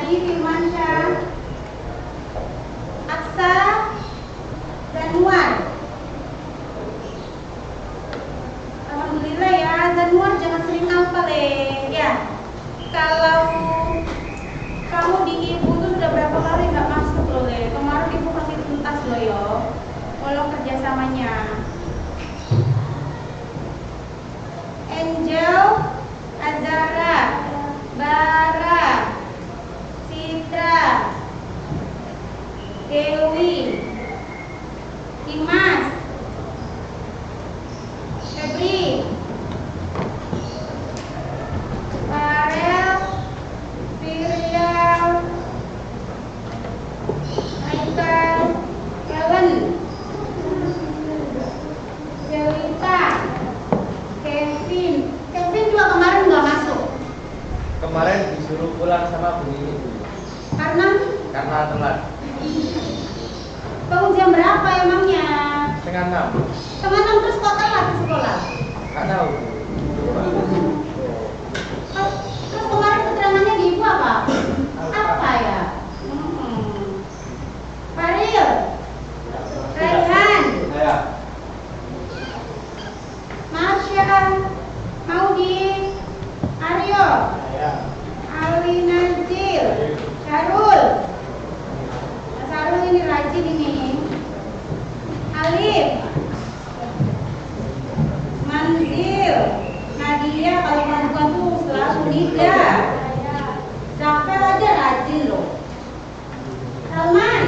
Adi Firmansyah, Aksa, Zanuar. Alhamdulillah ya, Zanuar jangan sering hafal ya. Kalau kamu di ibu tuh sudah berapa kali nggak masuk loh le. Kemarin ibu kasih tuntas loh yo. Tolong kerjasamanya. Angel, Azara, Bara, Citra, Dewi, Dimas, Febri, Farel, Firdaus, Michael, Helen, Jelita, Kevin. Kevin juga kemarin nggak masuk. Kemarin disuruh pulang sama Bu Nini. Karena telat. Bangun jam berapa emangnya? 5:30. 5:30 terus kok telat ke sekolah? Nggak tahu. Terus kemarin keterangannya di ibu apa? Apa ya? Faril, Raihan, Ya. Marsha, Maudi, Aryo, Ya. Ali Nazil, Syarul. Syarul ini rajin ini. Alif, Manzil, Nadia, kalau perempuan tuh selalu Nida. Zafel aja rajin loh. Salman,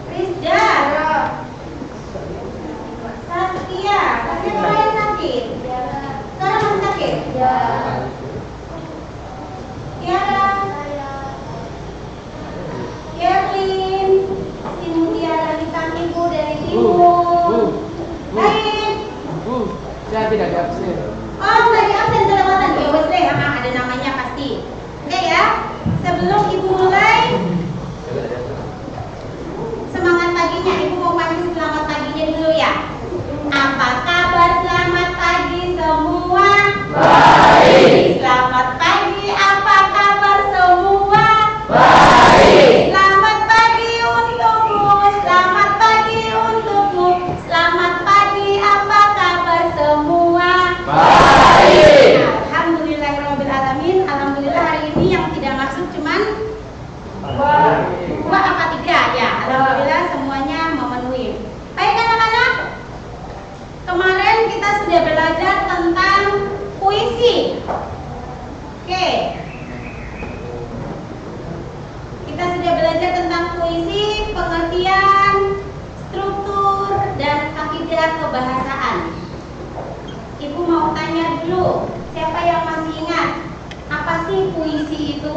Rizda, Saskia kemarin sakit. Sekarang masih sakit? Ya. Tiara, Yerlin, si Mutiara Bintang Ibu dari Timur. Lain. Saya tidak di absen. Oh, nggak di absen kelewatan. Ya wes deh, ada namanya pasti. Oke ya. Sebelum ibu mulai, semangat paginya. Ibu mau panggil selamat paginya dulu ya. Apa kabar? Selamat pagi semua. Baik. Selamat pagi. Apa kabar semua? Baik. Selamat pagi untukmu. Selamat pagi untukmu. Selamat pagi. Apa kabar semua? Baik. Alhamdulillahirobbilalamin. Alhamdulillah hari ini yang tidak masuk cuman dua apa tiga ya. Alhamdulillah semuanya memenuhi. Baik anak-anak. Kemarin kita sudah belajar tentang puisi. Oke. Kita sudah belajar tentang puisi, pengertian, struktur, dan akidah kebahasaan. Ibu mau tanya dulu, siapa yang masih ingat apa sih puisi itu?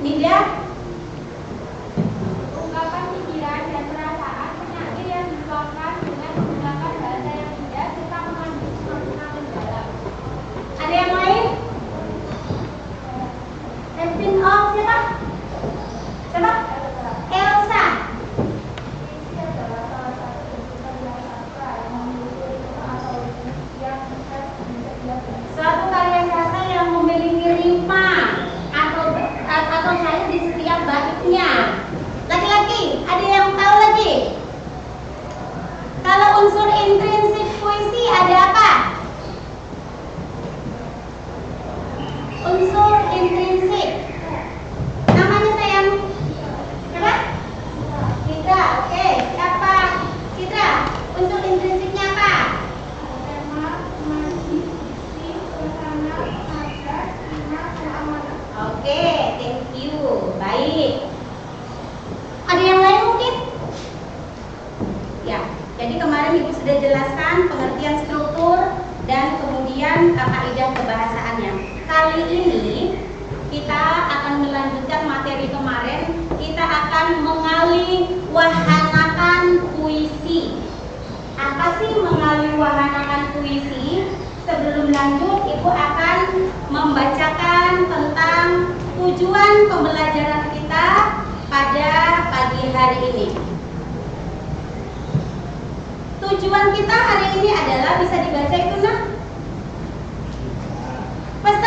Nida? Ungkapan pikiran dan perasaan penyair yang dituangkan dengan menggunakan bahasa yang indah serta mengandung makna mendalam. Ada yang lain? Kevin, oh siapa? Siapa? Elsa. Puisi adalah salah satu bentuk karya sastra yang memiliki ritme atau yang khas di setiap bahasa. Suatu karya sastra yang memiliki rima atau syair di setiap baitnya. Laki-laki, ada yang tahu lagi? Kalau unsur intrinsik puisi ada apa? Unsur intrinsik. Namanya sayang? Siapa? Citra. Oke, siapa? Citra. Unsur intrinsiknya apa? Tema, imajinasi, suasana, nada, irama, dan amanah. Oke, thank you. Baik. Ada yang lain mungkin? Ya, jadi kemarin Ibu sudah jelaskan pengertian struktur dan kemudian kaidah kebahasaannya. Kali ini kita akan melanjutkan materi kemarin. Kita akan mengaliwahanakan puisi. Apa sih mengaliwahanakan puisi? Sebelum lanjut, Ibu akan membacakan tentang tujuan pembelajaran kita pada pagi hari ini. Tujuan kita hari ini adalah bisa dibaca itu nah? Pasti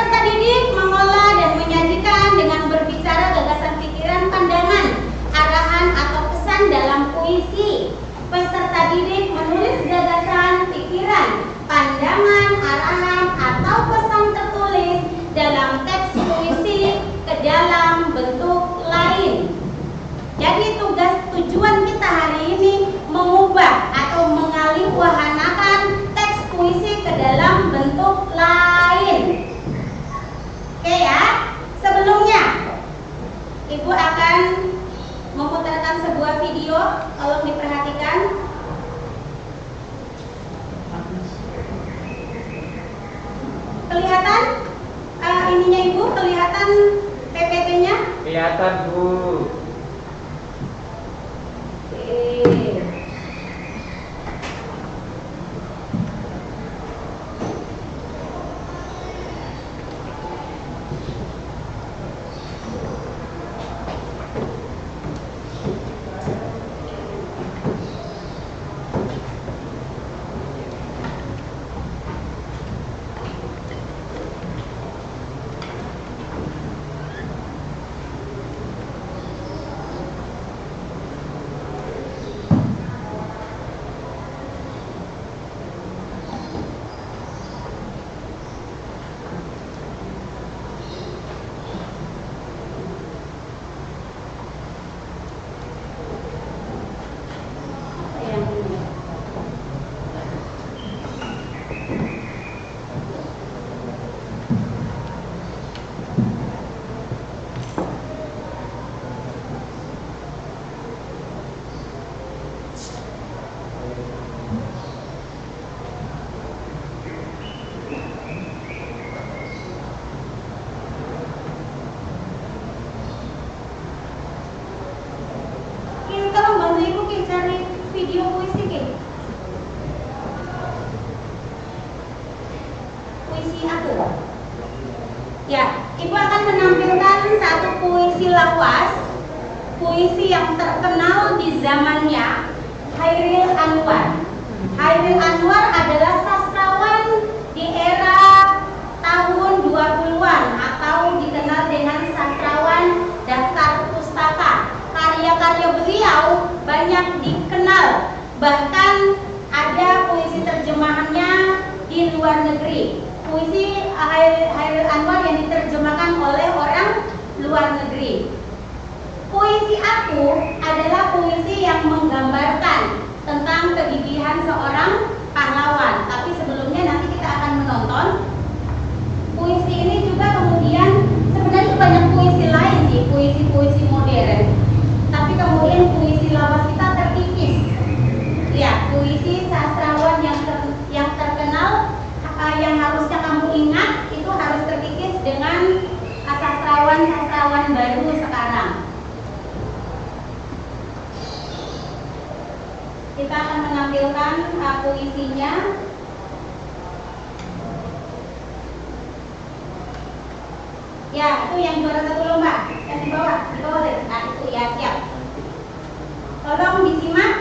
pandangan, arahan, atau pesan tertulis dalam teks puisi ke dalam bentuk lain. Jadi tujuan kita hari ini mengubah atau mengalihwahanakan teks puisi ke dalam bentuk lain. Oke ya, sebelumnya Ibu akan memutarkan sebuah video, tolong diperhatikan. Kelihatan ininya Ibu, kelihatan PPT-nya? Kelihatan, Bu. Video puisi ke? Puisi aku. Ya, Ibu akan menampilkan satu puisi lawas, puisi yang terkenal di zamannya, Chairil Anwar. Chairil Anwar adalah sastrawan di era tahun 20-an atau dikenal dengan sastrawan daftar pustaka. Karya-karya beliau banyak dikenal, bahkan ada puisi terjemahannya di luar negeri. Puisi Chairil Anwar yang diterjemahkan oleh orang luar negeri. Puisi aku adalah puisi yang menggambarkan tentang kegigihan seorang pahlawan. Tapi sebelumnya nanti kita akan menonton puisi ini juga. Kemudian sebenarnya banyak puisi lain sih, puisi-puisi modern. Tapi kemudian puisi lawas kita terkikis. Ya, puisi sastrawan yang terkenal yang harusnya kamu ingat itu harus terkikis dengan sastrawan baru sekarang. Kita akan menampilkan puisinya. Ya, itu yang juara satu lomba, yang di bawah deh. Nah, itu ya, siap. Tolong disimak.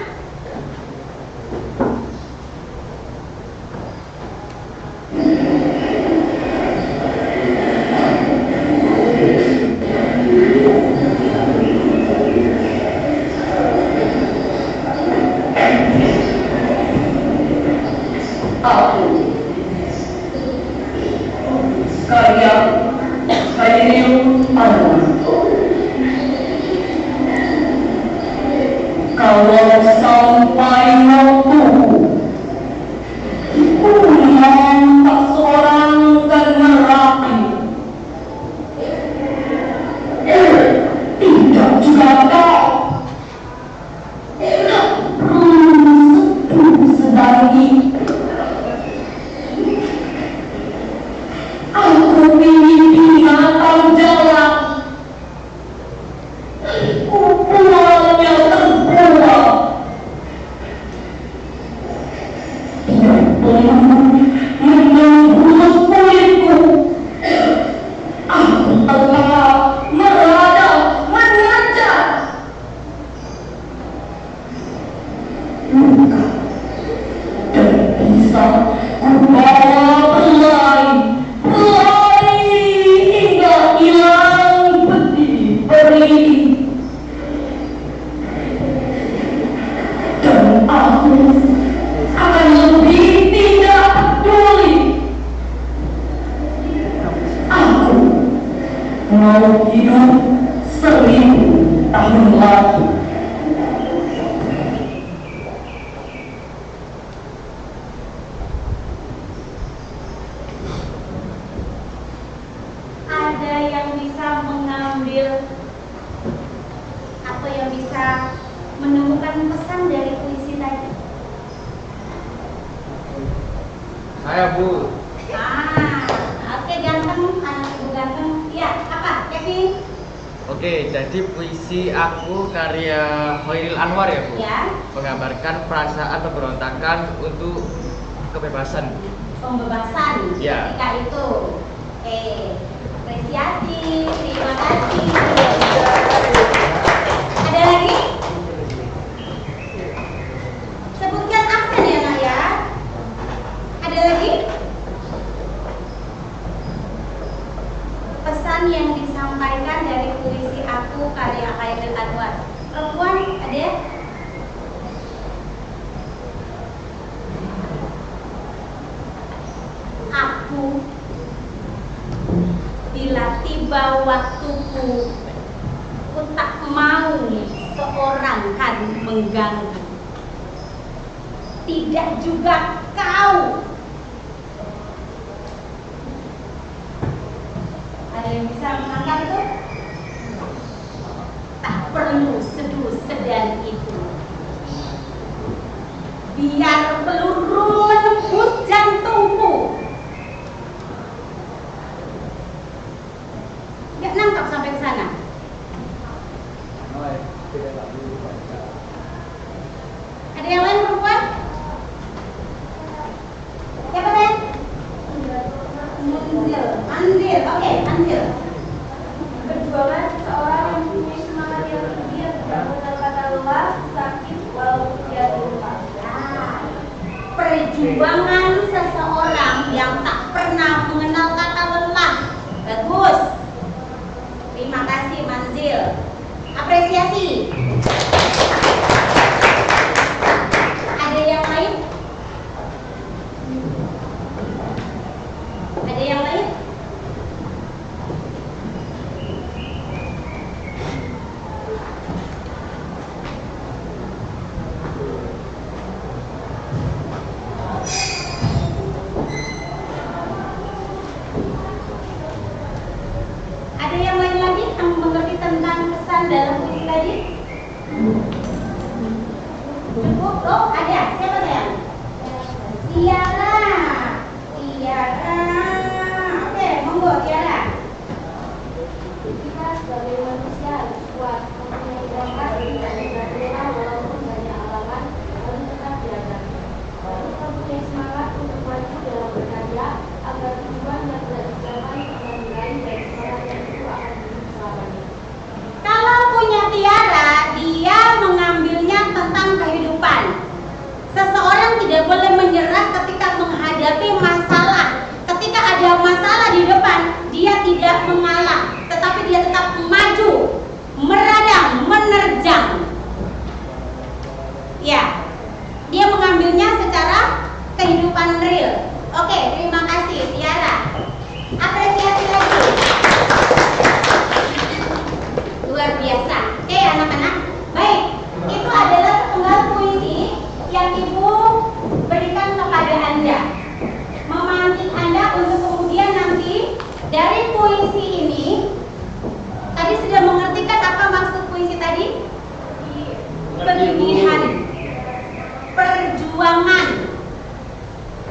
Karya Chairil Anwar. Kalau sampai waktuku, memang tak seorang kan merapi. Tidak juga kau. Belum sedari. Aku ingin binatang jalan. Pukulannya terbuang. mau hidup 1000 tahun lagi. Ada yang bisa mengambil atau yang bisa menemukan pesan dari puisi tadi? Saya, Bu. Oke, ganteng, anak ibu ganteng. Ya, apa, Kevin? Oke, jadi puisi aku karya Khairil Anwar ya, Bu. Ya, Menggambarkan perasaan pemberontakan untuk kebebasan. pembebasan. Ya. Ketika itu. Oke, apresiasi, terima kasih. Ada lagi? Sebutkan aksen ya, Nak ya. Ada lagi? Pesan yang disampaikan dari puisi aku karya Khairil Anwar. Perempuan ada? Aku bila tiba waktuku, ku tak mau seorang kan mengganggu. Tidak juga kau. Ada yang bisa mengangkat itu? Tak perlu seduh sedan itu. Biar peluru menembus jantungku. Nggak nangkap sampai ke sana. Ada yang lain perempuan? Siapa Ben? Anzil, oke, Anzil. Perjuangan seorang yang mempunyai semangat yang tinggi yang tidak mengenal kata lelah, sakit, walaupun dia lupa. Perjuangan seseorang yang tak pernah mengenal kata lelah. Bagus. Terima kasih Manzil. Apresiasi. Ada yang lain? Ada yang lain? Ada yang lain lagi yang mengerti tentang pesan dalam puisi tadi? Cukup? Oh, ada. Siapa sayang? Tiara. Tiara. Oke, monggo Tiara. Kita sebagai manusia harus kuat, mempunyai bakat, tidak mudah lelah walaupun banyak halangan, harus tetap dihadapi. Harus mempunyai semangat untuk maju dalam berkarya, agar tujuan yang tidak dicapai akan diraih dan semangat yang itu akan hidup selamanya. Kalau punya Tiara, dia mengambilnya tentang kehidupan. Seseorang tidak boleh menyerah ketika menghadapi masalah. Ketika ada masalah di depan, dia tidak mengalah, tetapi dia tetap maju, meradang, menerjang. Ya, dia mengambilnya secara kehidupan real. Oke, terima kasih Tiara. Apresiasi lagi. Luar biasa. Oke anak-anak. Baik, itu adalah sepenggal puisi yang Ibu berikan kepada Anda, memantik Anda untuk kemudian nanti dari puisi ini tadi sudah mengertikan apa maksud puisi tadi? Pegigihan,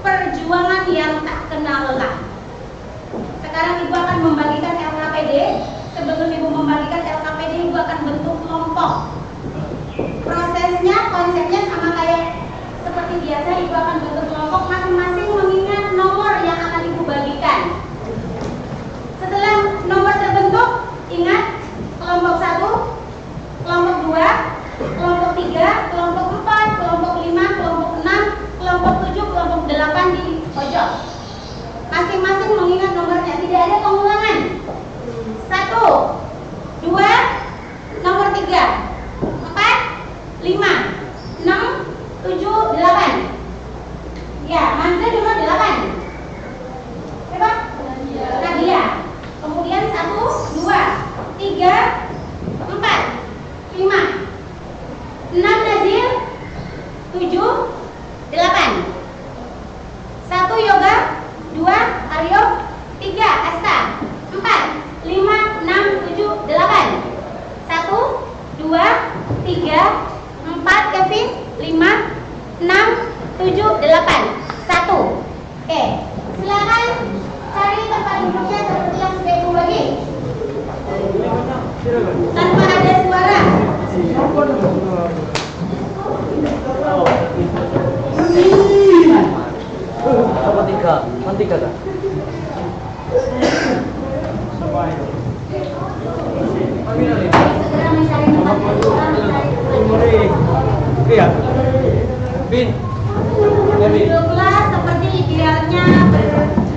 perjuangan yang tak kenal lelah. Sekarang Ibu akan membagikan LKPD. Sebelum Ibu membagikan LKPD, Ibu akan bentuk kelompok. Prosesnya, konsepnya sama kayak seperti biasa. Ibu akan bentuk kelompok, masing-masing mengingat nomor yang akan Ibu bagikan. Setelah nomor terbentuk, ingat kelompok 1, kelompok 2, kelompok 3, kelompok 4, kelompok 5, kelompok 6, kelompok 7, kelompok 8 di pojok. Masing-masing mengingat nomornya, tidak ada pengulangan. 1, 2, nomor 3, 4, 5, 6, 7, 8. 3, 4, Kevin, 5, 6, 7, 8, 1. Oke, silakan cari tempat duduknya seperti yang sudah Ibu bagi. Tanpa ada suara. Apa tiga? Kan kan? Segera mencari tempat duduk. Iya. Bin. Duduklah seperti idealnya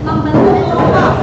membentuk kelompok.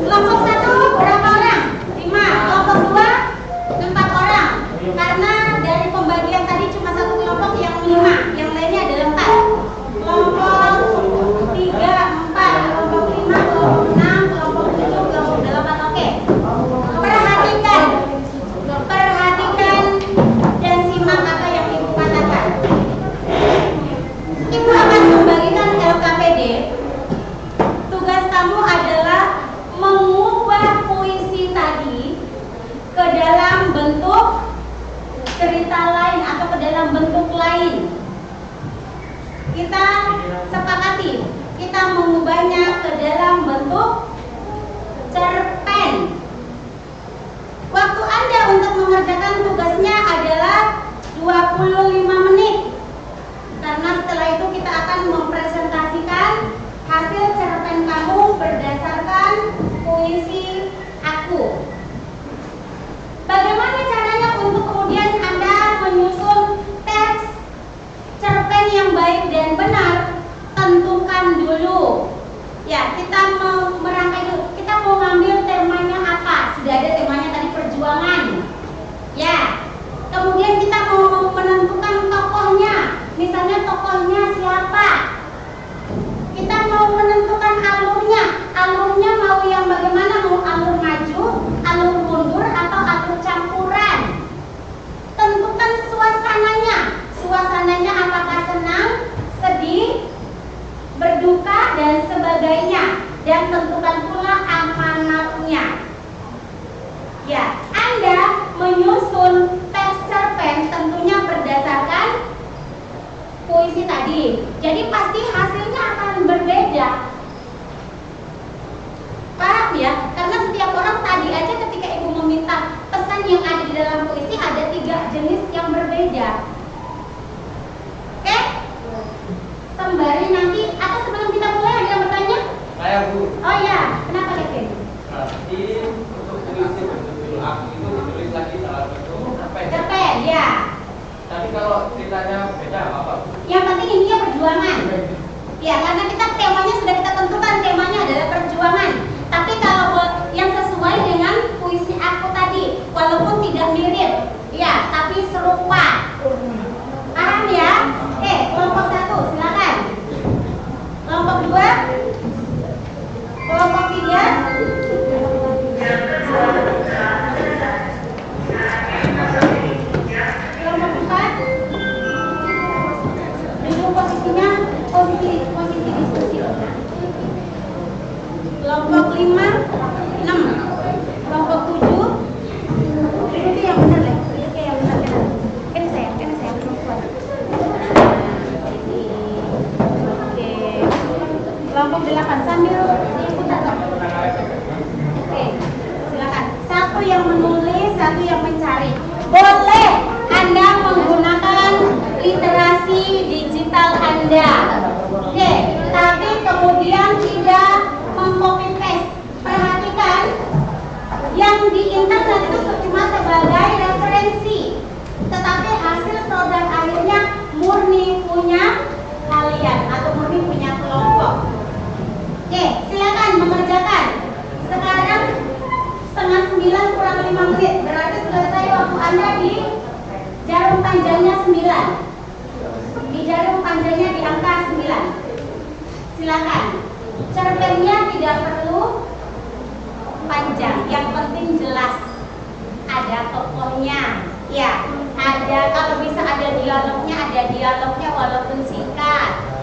Kelompok 1 berapa orang? 5. Kelompok 2 4 orang. Karena dari pembagian tadi cuma satu kelompok yang 5, yang lainnya adalah 4. Kelompok 3, 4, kelompok 5, kelompok 6, kelompok 7, kelompok 8. Oke. Perhatikan dan simak apa yang Ibu katakan. Ibu akan membagikan LKPD. Tugas kamu adalah mengubah puisi tadi ke dalam bentuk cerita lain atau ke dalam bentuk lain. Kita sepakati, kita mengubahnya ke dalam bentuk cerpen. Waktu Anda untuk mengerjakan tugasnya adalah 25 menit. Karena setelah itu kita akan mempresentasikan hasil cerpen kamu berdasarkan puisi aku. Bagaimana caranya untuk kemudian Anda menyusun teks cerpen yang baik dan benar? Tentukan dulu. Ya, kita mau merangkai dulu. Kita mau ngambil temanya apa? Sudah ada temanya tadi, perjuangan. Ya. Kemudian kita mau menentukan tokohnya. Misalnya tokohnya siapa? Kita mau menentukan alurnya. Alurnya mau yang bagaimana? Mau alur maju, alur mundur, atau alur campuran? Tentukan suasananya. Suasananya apakah senang, sedih, berduka, dan sebagainya. Dan tentukan pula amanatnya. Ya, Anda menyusun teks cerpen tentunya berdasarkan puisi tadi. Jadi pasti hasilnya akan berbeda. Paham ya? Karena setiap orang tadi aja ketika Ibu meminta pesan yang ada di dalam puisi ada 3 jenis yang berbeda. Oke? Sembari nanti, atau sebelum kita mulai ada yang bertanya? Saya Bu. Oh ya, kenapa Kevin? Nanti untuk puisi berjudul aku itu ditulis lagi dalam bentuk cerpen. Cerpen, ya. Tapi kalau ceritanya beda apa? Yang penting intinya perjuangan. Ya, karena kita temanya sudah kita tentukan, temanya adalah perjuangan. Tapi kalau yang sesuai dengan puisi aku tadi, walaupun tidak mirip, ya, tapi serupa. Paham ya? Oke, kelompok 1, silakan. Kelompok 2, kelompok 3. Kelompok 4. Duduk posisinya posisi diskusi. Kelompok 5, 6. Kelompok 7. Itu yang benar lah. Itu yang benar kan. Kan saya perempuan. Oke. Kelompok 8 sambil diputar. Oke. Silakan. Satu yang menulis, satu yang mencari. Boleh Anda menggunakan literasi digital Anda. Oke, tapi kemudian tidak meng-copy paste. Perhatikan, yang di internet itu cuma sebagai referensi, tetapi hasil produk akhirnya murni punya kalian atau murni punya kelompok. Oke, silakan mengerjakan. Sekarang 8:30 kurang 5 menit, berarti selesai waktu Anda di jarum panjangnya 9. Di jarum panjangnya di angka 9. Silakan. Cerpennya tidak perlu panjang, yang penting jelas. Ada tokohnya, ya. Ada, kalau bisa ada dialognya walaupun singkat.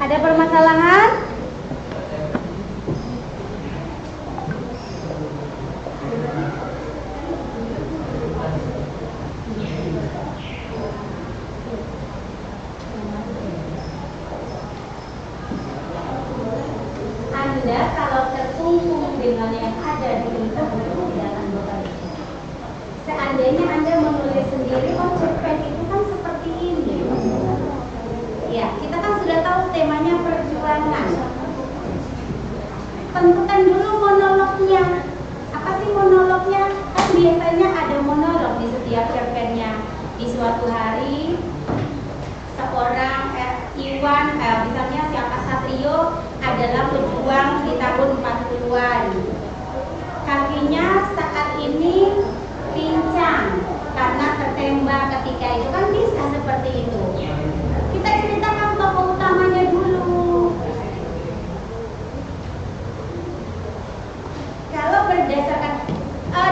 Ada permasalahan? Anda kalau terkungkung dengan yang ada di internet jangan bekerja. Seandainya Anda menulis sendiri, oh cerpen itu kan seperti ini. Ya, kita kan sudah tahu temanya perjuangan. Tentukan dulu monolognya. Apa sih monolognya? Kan biasanya ada monolog di setiap cerpennya. Di suatu hari, seorang Iwan, misalnya siapa Satrio adalah pejuang di tahun 40-an. Kakinya saat ini pincang karena tertembak ketika itu, kan bisa seperti itu. Kita ceritakan tokoh utamanya dulu. Kalau berdasarkan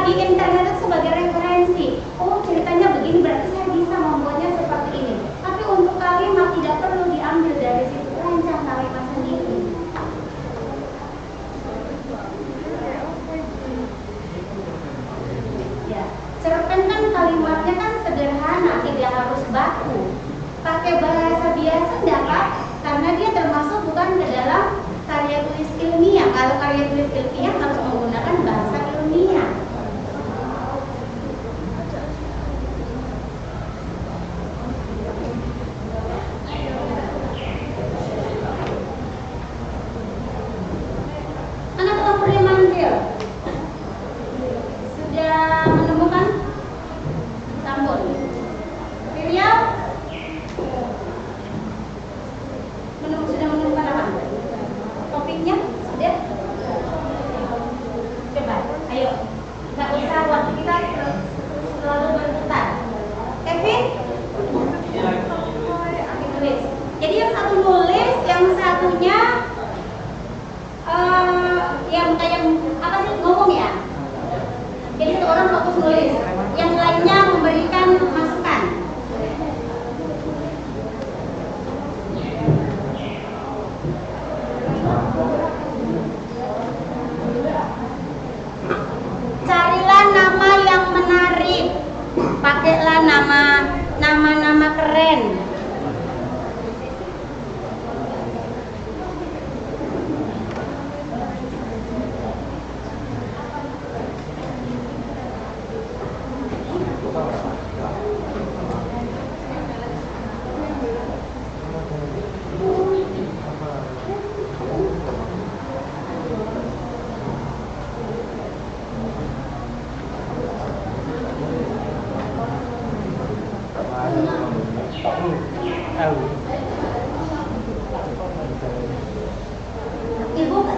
di internet itu sebagai referensi, oh ceritanya begini, berarti saya bisa membuatnya seperti ini. Tapi untuk kalimat tidak perlu diambil dari situ, rancang kalimat sendiri. Ya, cerpen kan kalimatnya kan sederhana, tidak harus baku. Pakai bahasa biasa enggak, Pak? Karena dia termasuk bukan ke dalam karya tulis ilmiah. Kalau karya tulis ilmiah harus menggunakan bahasa ilmiah. Anak kelompok manggil sudah menemukan Tambun. Riau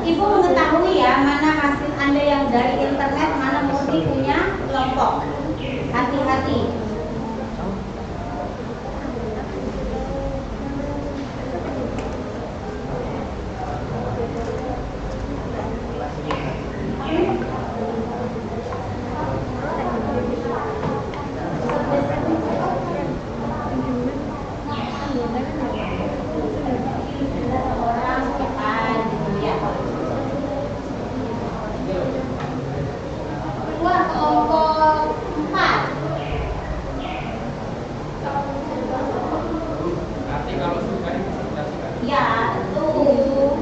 Ibu mengetahui ya mana hasil Anda yang dari internet, mana murni punya kelompok. Hati-hati. Nanti kalau suka dipresentasikan. Ya, betul.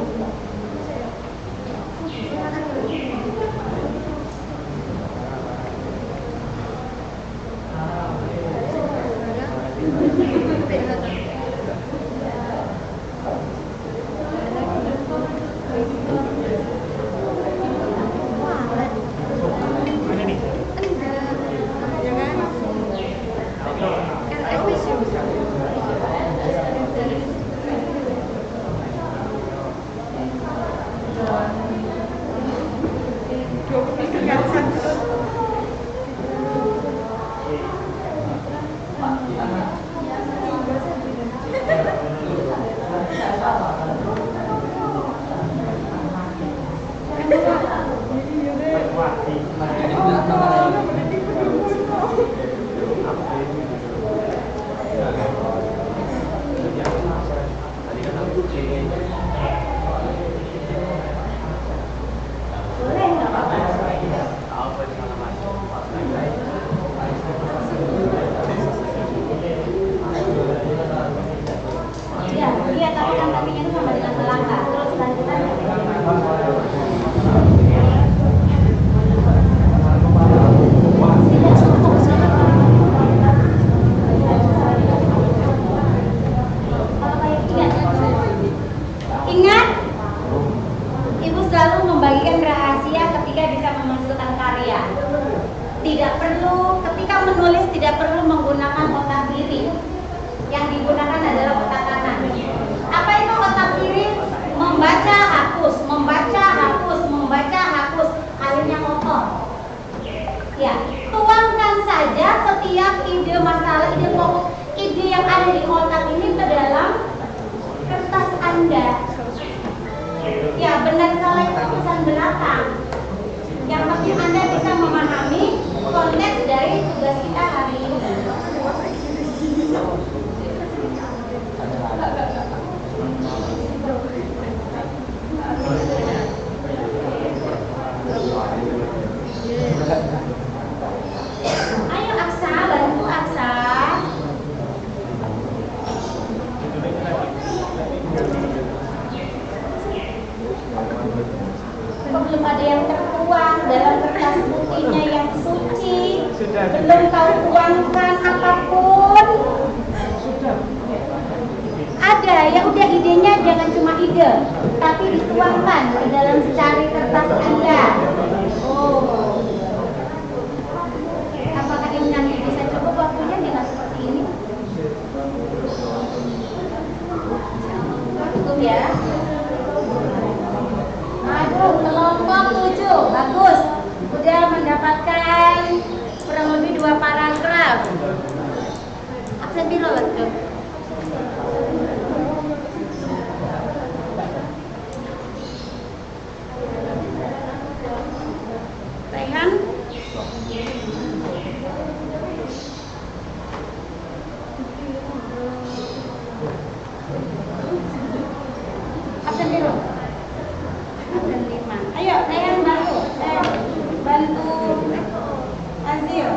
Boleh nggak apa-apa? Iya, iya, tapi kan tapinya itu sama dengan melangkah. Terus lanjutannya. Ingat, Ibu selalu membagikan rahasia ketika bisa menghasilkan karya. Tidak perlu, ketika menulis tidak perlu menggunakan otak kiri. Yang digunakan adalah otak kanan. Apa itu otak kiri? Membaca, hapus, membaca, hapus, membaca, hapus. Akhirnya kotor. Ya, tuangkan saja setiap ide masalah, ide pokok, ide yang ada di otak ini ke dalam kertas Anda. Ya, benar salah itu urusan belakang. Yang penting Anda bisa memahami konteks dari tugas kita hari ini. Ayo Aksa, bantu Aksa. Kok belum ada yang tertuang dalam kertas putihnya yang suci? Belum tahu tuangkan apapun? Ada, ya udah idenya jangan cuma ide, tapi dituangkan ke dalam secari kertas Anda. Oh, apakah ini nanti bisa cukup waktunya dengan seperti ini? Cukup ya. Aduh, kelompok 7, bagus. Udah mendapatkan kurang lebih 2 paragraf. Absen biru betul. Raihan. Absen biru. Absen 5. Ayo, Raihan bantu. Bantu Azil.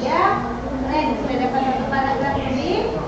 Ya, keren. Sudah dapat 1 paragraf lebih.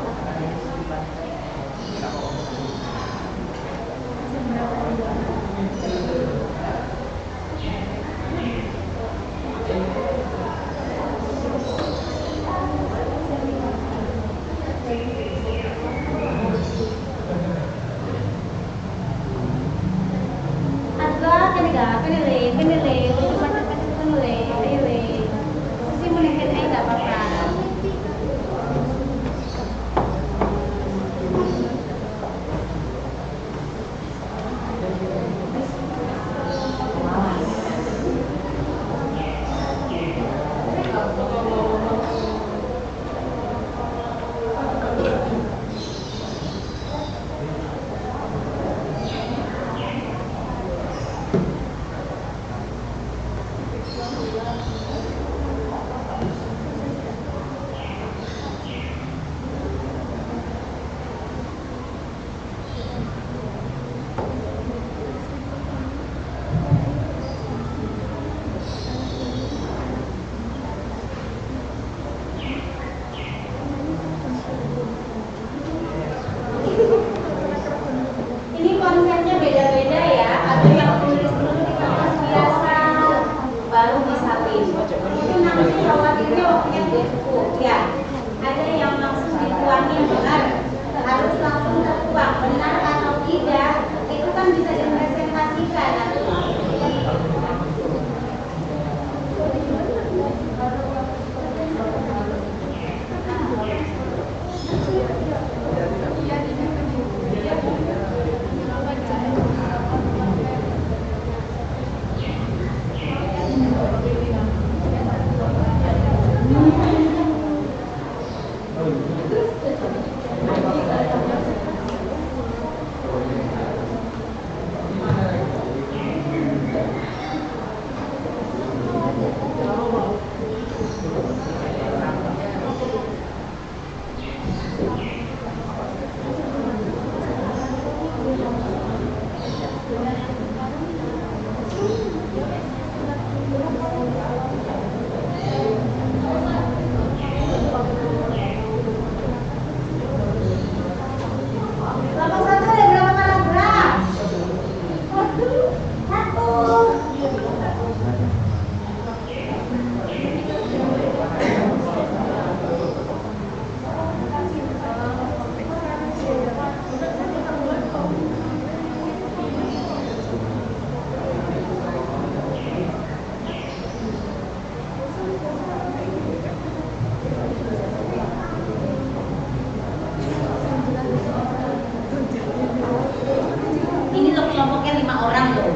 kelompoknya 5 orang loh.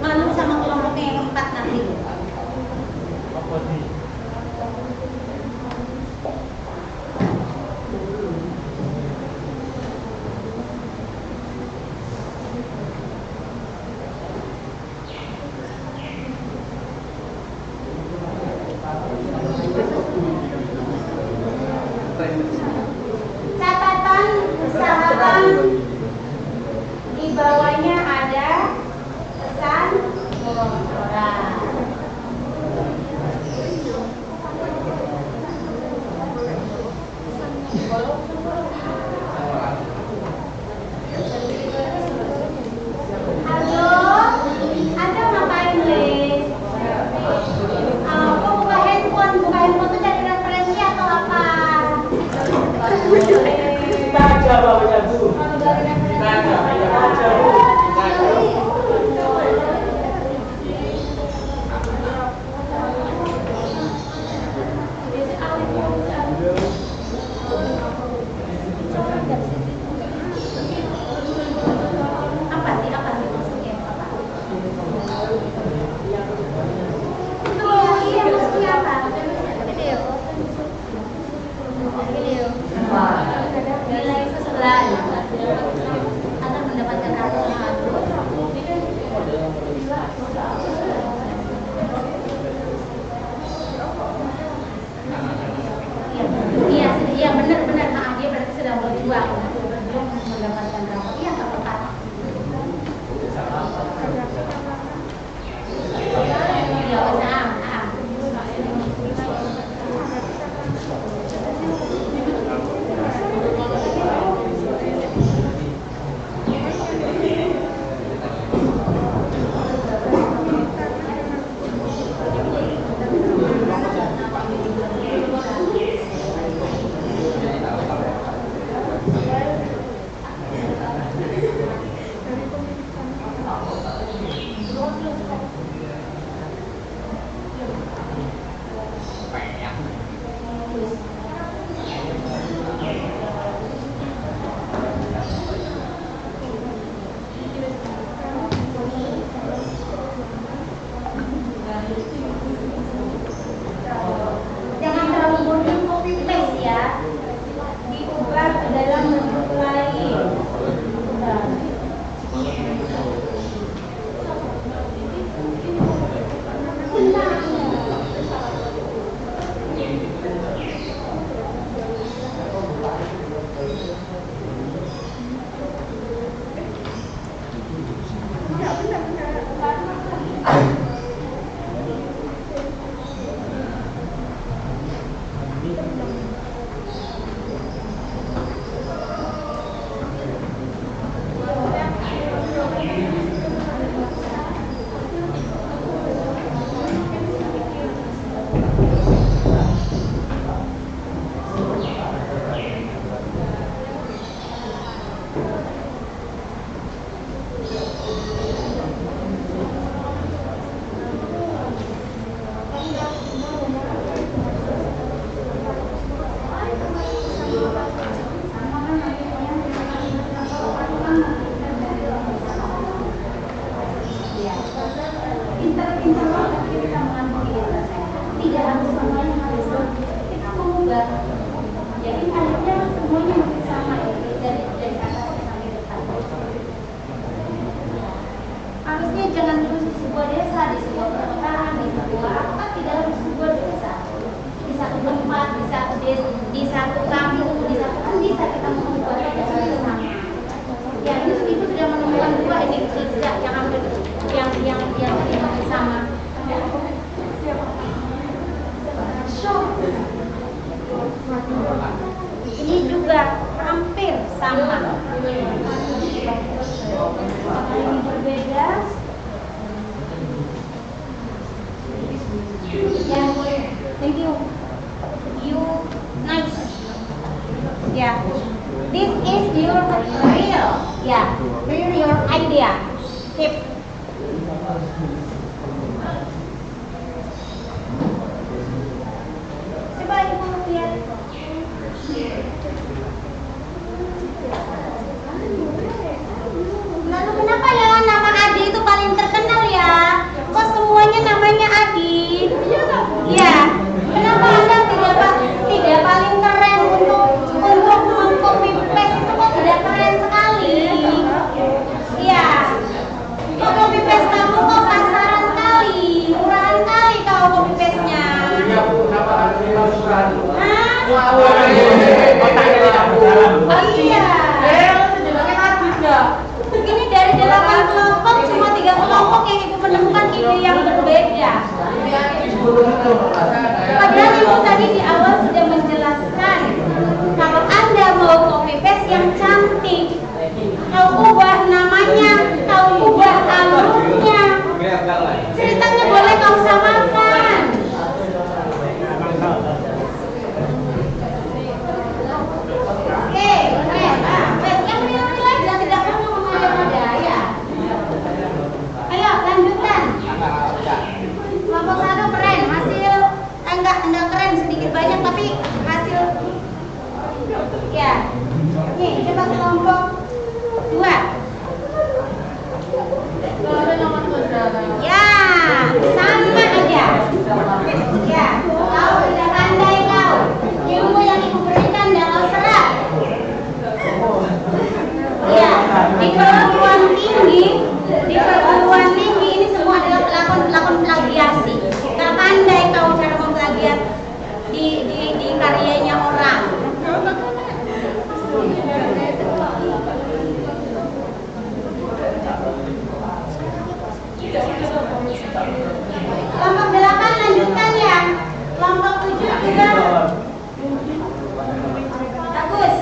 Malu sama kelompoknya yang 4 nanti. Catatan usahakan di bawahnya ada pesan moral. Halo, Anda ngapain, Les? Kok buka handphone? Buka handphone tuh cari referensi atau apa? Kita aja bawanya Bu. Kita aja Bu. Kita aja. Apa sih maksudnya apa? Iya maksudnya apa? Nilai sesudah akan mendapatkan rasional. Iya benar. Dia berarti sedang berjuang untuk mendapatkan rapor. Iya nggak apa-apa. Iya usaha. Jangan terlalu bodoh copy paste ya. Diubah ke dalam bentuk lain. Tidak harus semuanya harus kita mengubah. Jadi akhirnya semuanya harus sama ya, dari atas sampai depan. Harusnya jangan terus di sebuah desa, di sebuah perkotaan, di sebuah apa, tidak harus sebuah desa. Di satu tempat, di satu kampung, di satu kan bisa kita mengubah tidak sama. Ya itu sudah menemukan dua ini tidak yang hampir yang sama. Ini juga hampir sama. Ini berbeda. Ya, thank you. You nice. Ya, this is your real. Ya, real your idea. Tip. Coba ibu lihat. Lalu kenapa lewat nama Oh iya. Ini dari 8 kelompok cuma 3 kelompok yang ibu menemukan ide yang berbeda. Padahal ibu tadi di awal sudah menjelaskan kalau Anda mau copy paste yang cantik, kau ubah namanya, kau ubah alurnya, ceritanya boleh kau samakan. Oke, keren. Yang real-real aja, tidak perlu mengada-ngada ya. Ayo lanjutkan. Kelompok 1 keren, hasil enggak keren sedikit banyak tapi hasil ya. Nih, coba kelompok 2. Ya, sama aja. Ya, kau sudah pandai kau. Ilmu yang ibu berikan dah kau serap. Ya, di perguruan tinggi ini semua adalah pelakon plagiasi. Tak pandai kau cara memplagiat di karyanya orang. Kelompok 8 lanjutkan ya. Kelompok 7 juga bagus.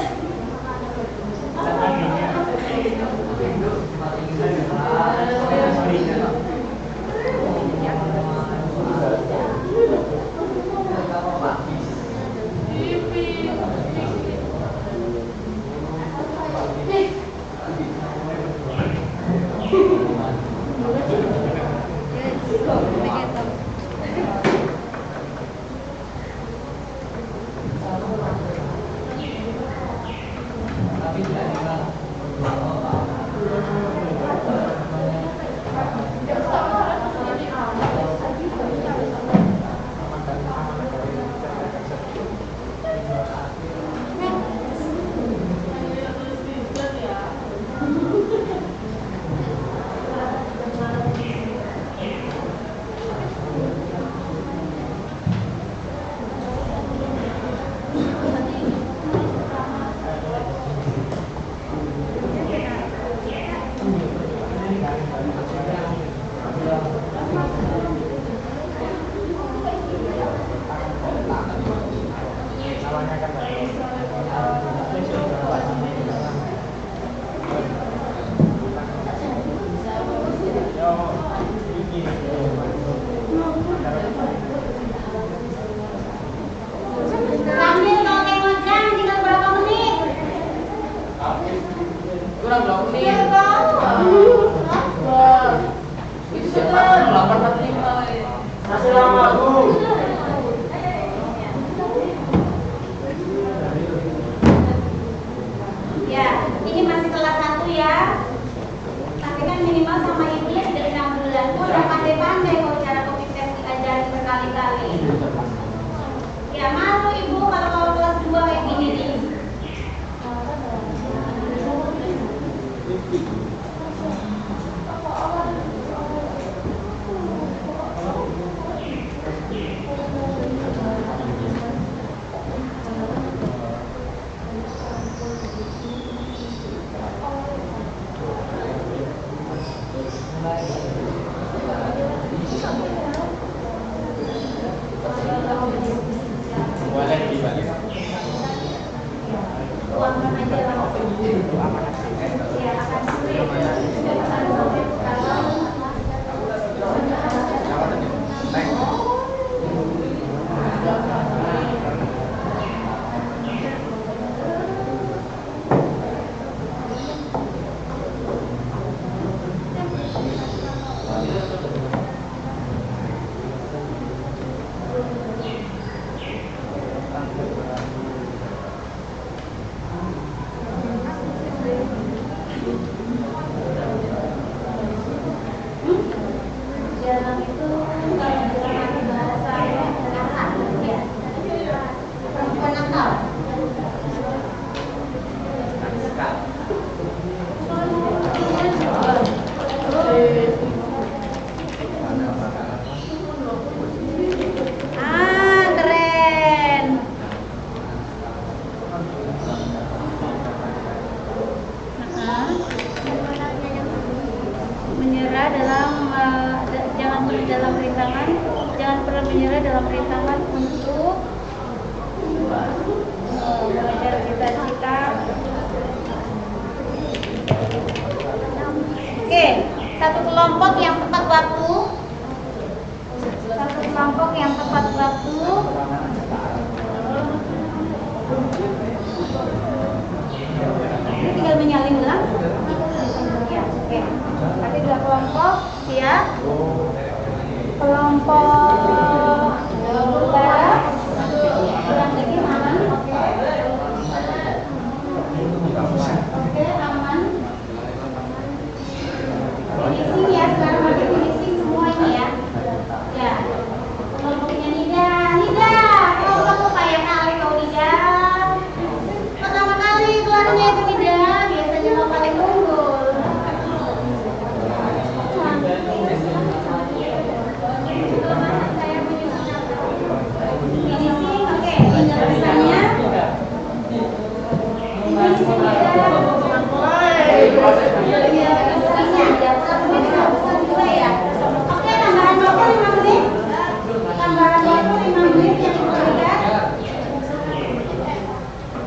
Sambil mau ngejam tinggal berapa menit? Kurang berapa menit? Iya kau. Itu siapa? 845. Masih lama, Bu. Ya, ini masih kelas 1 ya. Tapi kan minimal sama ibu ya sudah 6 bulan. Kau udah pandai-pandai kau cara copy paste diajarin berkali-kali. Ya malu ibu kalau kau kelas 2 kayak gini nih. Boleh dibalik. Uangkan aja lah. Ya akan sulit. dalam rintangan, jangan pernah menyerah dalam rintangan untuk mengejar cita-cita. Oke, satu kelompok yang tepat waktu. Satu kelompok yang tepat waktu. Ini tinggal menyalin ulang. Ya, oke. Tapi dua kelompok, siap. Kelompok utara. Ulang lagi, aman. Oke. Oke, aman. Finishing ya, sekarang lagi finishing semua ini ya. Ya. Kelompoknya Nida. Nida, kelompok kayak kali kau Nida. Pertama kali keluarnya itu Nida, biasanya lo paling unggul. Finishing, oke. Tinggal pesannya. Finishing Nida. Oke, tambahan waktu 5 menit. Tambahan waktu 5 menit yang diberikan.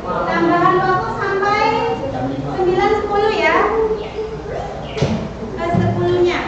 Tambahan waktu sampai 9.10 ya. Ke 10-nya.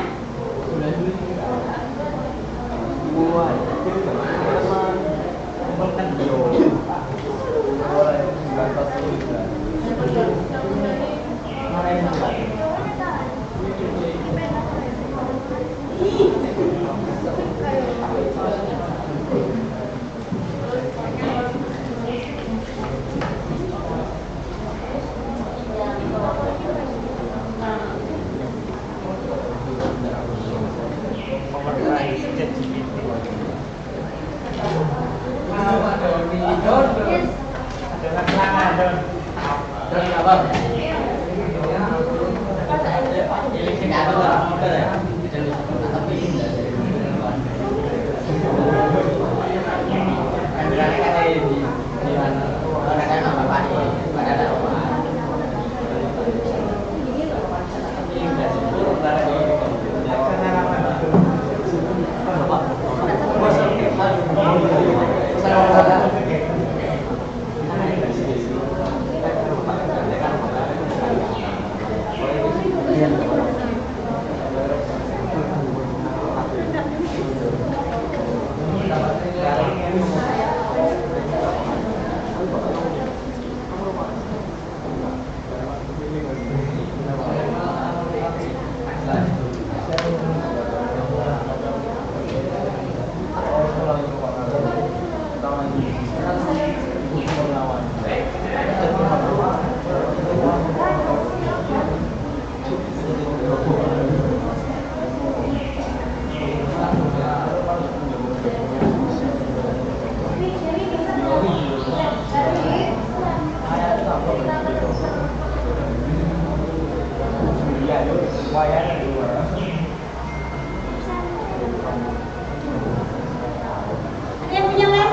Ada yang punya lem?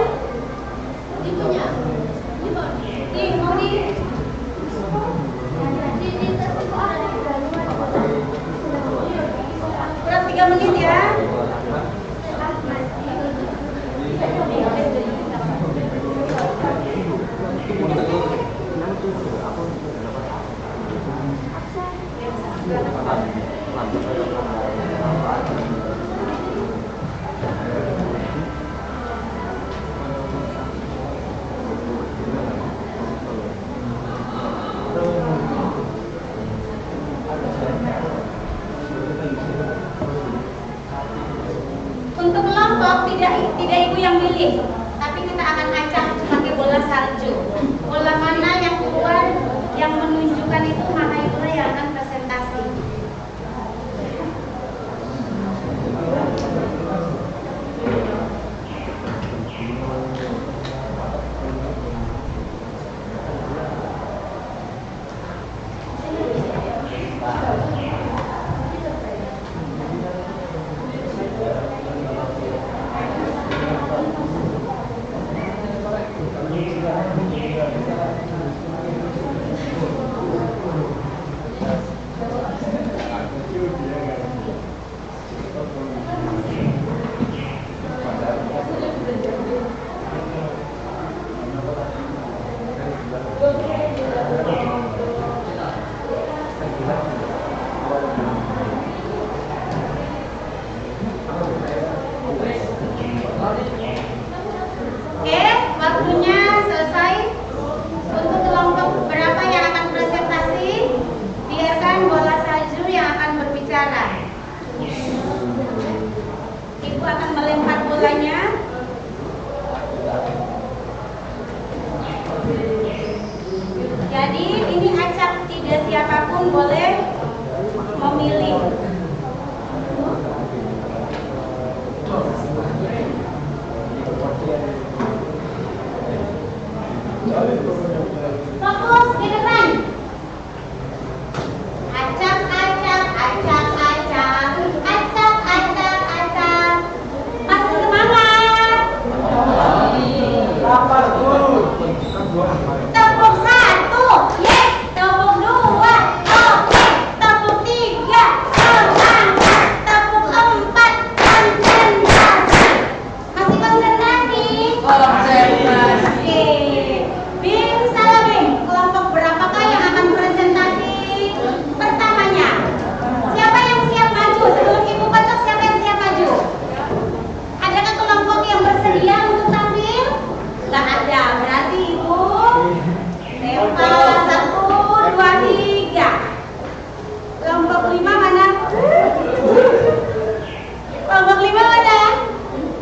Ini punya. Ini mau di. Kurang 3 menit ya. Untuk kelompok tidak ibu yang milih, tapi kita akan acak pakai bola salju. Bola mana yang keluar yang menunjukkan itu mana itulah yang akan presentasi. mulainya? Jadi ini acak, tidak siapapun boleh memilih. Fokus ke depan. Acak, acak, acak, acak, acak, acak, acak. Masih semangat. Tepuk satu, yes. Tepuk dua, oke. Tepuk tiga, semangat. Tepuk empat, konsentrasi. Masih konsentrasi? Oke. Bim salah Bim. Kelompok berapakah yang akan presentasi pertamanya? Siapa yang siap maju? Sebelum ibu kocok, siapa yang siap maju? Adakah kelompok yang bersedia untuk tampil? Nggak ada. Berarti ibu lempar 1, 2, 3. Kelompok 5 mana? Kelompok 5 mana?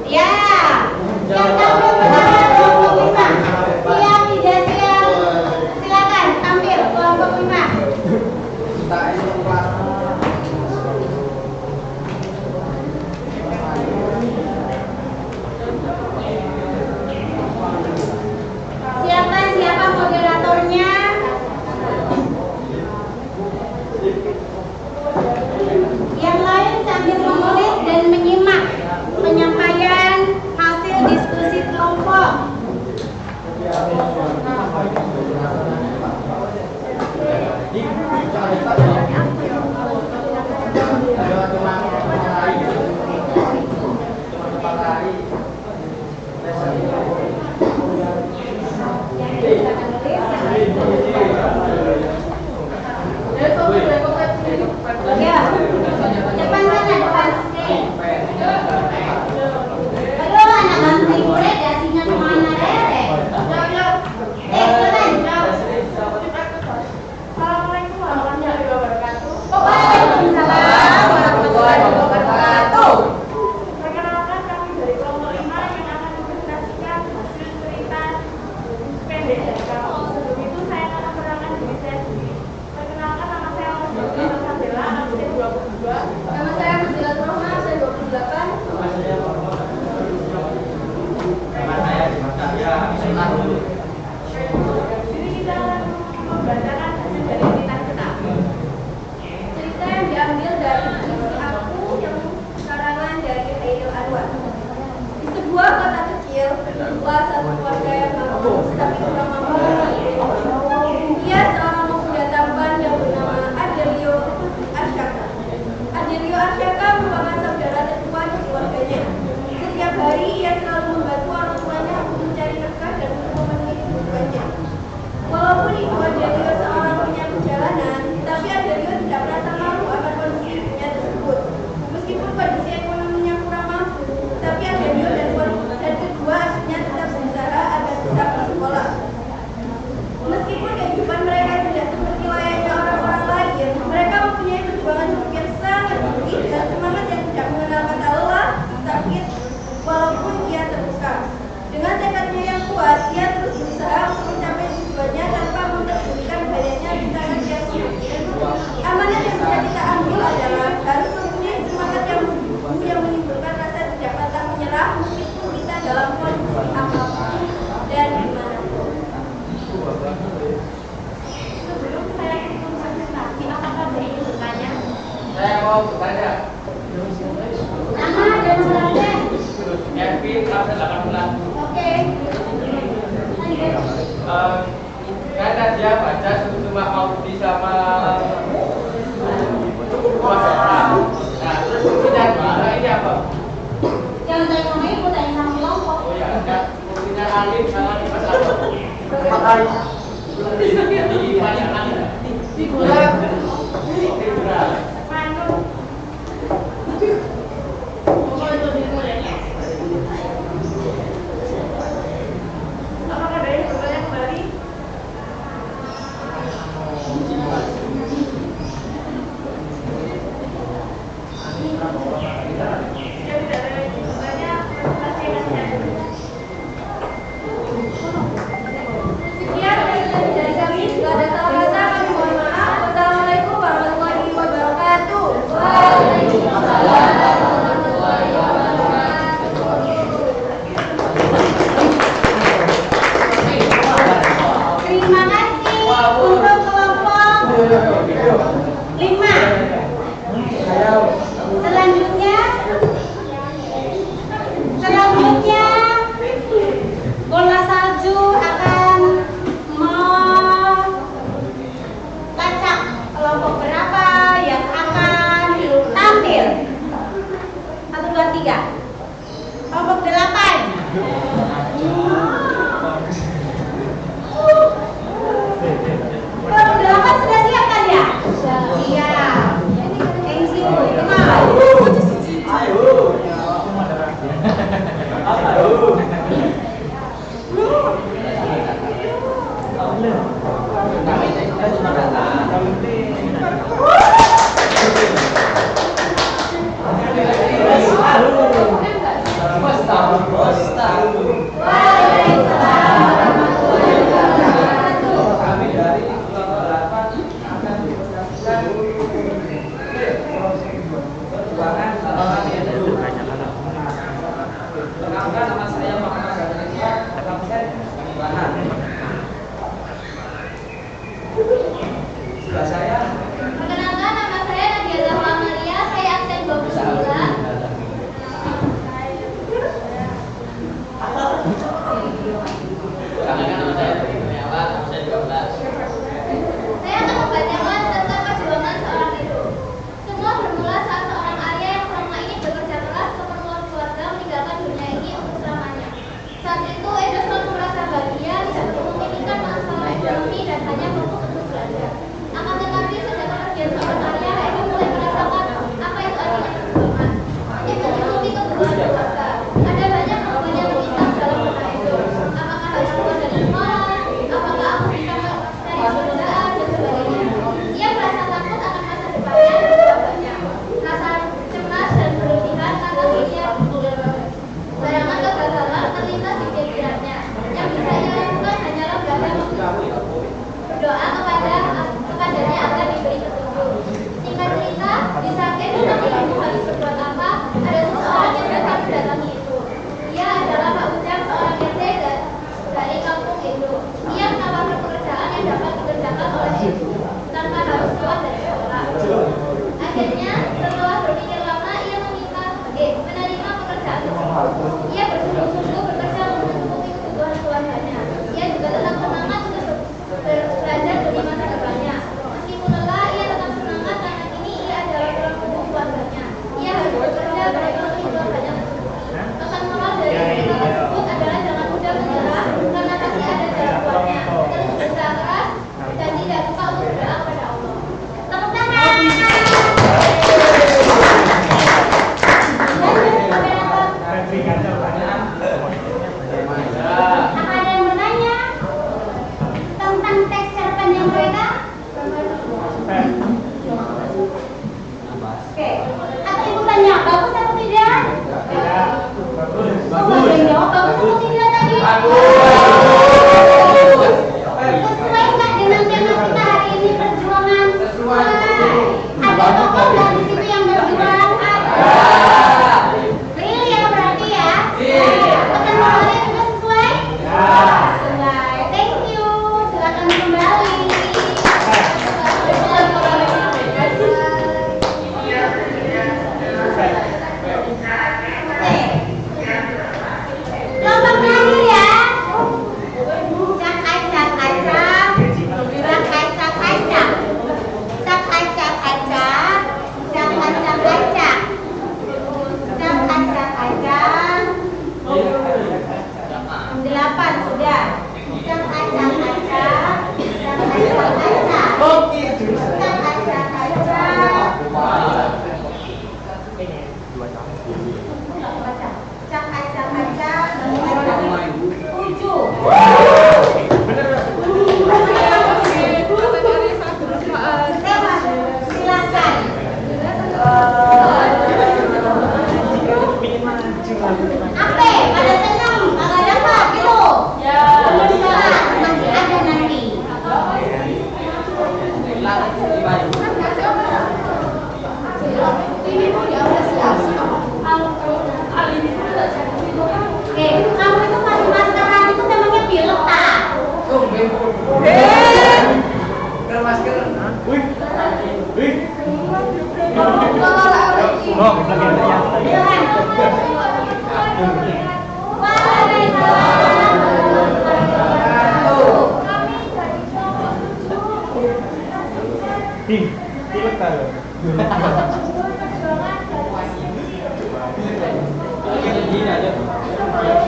Ya. Yang tampil pertama kelompok 5. Siap, tidak siap? Silakan tampil kelompok 5. Siapa moderatornya? Yang lain sambil menulis dan menyimak penyampaian hasil diskusi kelompok. Ya, depan sana, depan. Aduh, anak banteng murid dasinya kemana rere? Silakan. Assalamualaikum warahmatullahi wabarakatuh. Waalaikumsalam warahmatullahi wabarakatuh. Perkenalkan, kami dari kelompok 5 yang akan mempresentasikan hasil cerita pendek dari kami. Sebelum itu saya akan memperkenalkan diri saya sendiri. Perkenalkan, nama saya Muslim Sandela, usia 22. Nama saya Fadilah Rohna, saya 28. Jadi kita akan membacakan hasil dari cerita kita. Cerita yang diambil dari puisi aku yang karangan dari Hairil Anwar. Di sebuah kota kecil, terdapat satu keluarga yang mampu tapi kurang mampu. Ia seorang pemuda tampan yang bernama Adelio Arsyaka. Adelio Arsyaka merupakan saudara tertua di keluarganya. Setiap hari ia selalu membantu orang tuanya untuk mencari nafkah dan untuk memenuhi kebutuhannya. Walaupun ibu Adelio seorang penyapu jalanan, tapi Adelio tidak merasa malu akan kondisi hidupnya tersebut. Meskipun kondisi ekonominya kurang mampu, tapi Adelio dan kedua asuhnya tetap berusaha agar bisa bersekolah. Meskipun kehidupan mereka tidak seperti layaknya orang-orang lain, mereka mempunyai perjuangan hidup yang sangat tinggi dan semangat yang tidak mengenal kata lelah, sakit, walaupun ia terluka. Dengan tekadnya yang kuat, ia terus berusaha untuk mencapai tujuannya tanpa memperdulikan bahayanya di tangan yang sempit. Amanat yang bisa kita ambil adalah harus mempunyai semangat yang menggugah yang menimbulkan rasa tidak pantang menyerah meskipun kita dalam kondisi apapun dan dimanapun. Sebelum saya presentasi, apakah ada yang bertanya? Saya mau bertanya. Nama dan suratnya. Kevin, kelas 18. Oke. Karena dia baca cuma Maudi sama Wasra. Nah, terus punya ini apa? Jangan tanya sama ibu, tanya sama kelompok. Oh ya, ada punya Alif sama Dimas apa? Di mana? Di bulan. Apakah ada yang bertanya kembali? Jika tidak ada yang bertanya, presentasi Ia bersungguh-sungguh bekerja untuk mencukupi kebutuhan keluarganya. Ia juga tetap semangat untuk belajar demi masa depannya. Meskipun lelah, ia tetap semangat karena kini ia adalah tulang punggung keluarganya. Ia harus bekerja agar ekonomi keluarganya tercukupi. Pesan moral dari cerita tersebut adalah jangan mudah menyerah karena pasti ada jalan keluarnya. Terus berusaha keras dan tidak lupa untuk berdoa kepada Allah. Tepuk tangan. Apa ada yang bertanya tentang teks cerpen yang mereka? Oke, atau ibu tanya bagus atau tidak? Oh, ada yang jawab bagus atau tidak tadi? Sesuai nggak dengan tema kita hari ini perjuangan? Sesuai. Ada tokoh nggak di situ yang berjuang? Ada. Real ya berarti ya? Iya. Pesan moralnya juga sesuai? Sesuai. Thank you. Silakan kembali. Kelompok terakhir ya. Cak acak acak. Cak acak acak. Cak acak acak. Cak acak acak. Cak acak acak. 8 sudah. Cak acak acak. Cak acak acak. Cak acak acak. Cak acak acak. 7. Silakan. Apa? Pada senang, agak dapat gitu. Ya. Masih ada nanti. Oke, kamu itu pas maskeran itu memangnya pilek tak?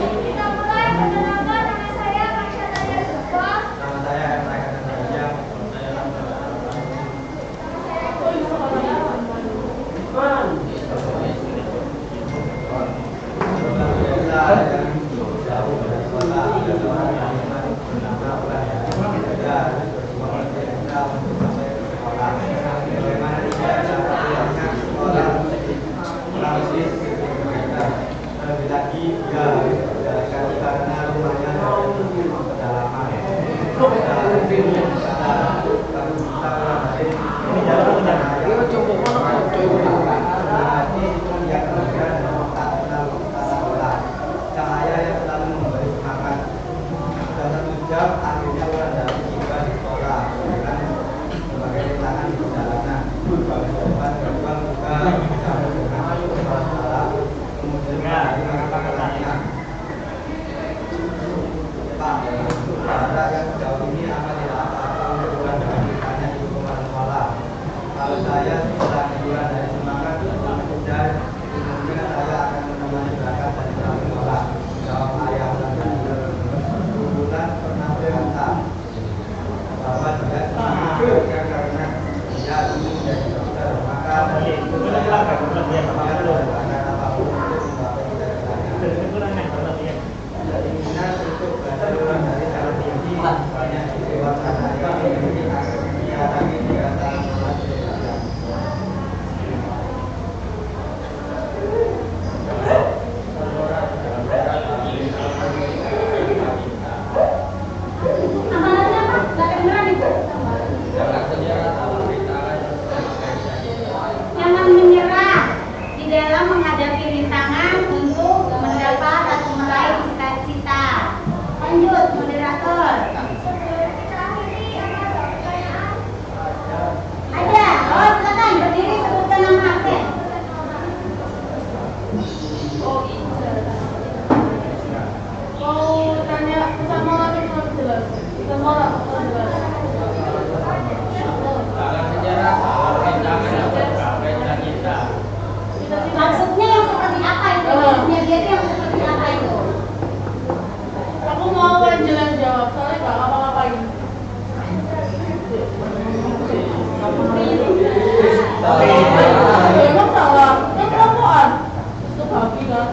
Kita mulai perkenalkan, nama saya Marsha Tania Suko. Karena rumahnya Emang salah, kan kelompokan. Itu kaki kan.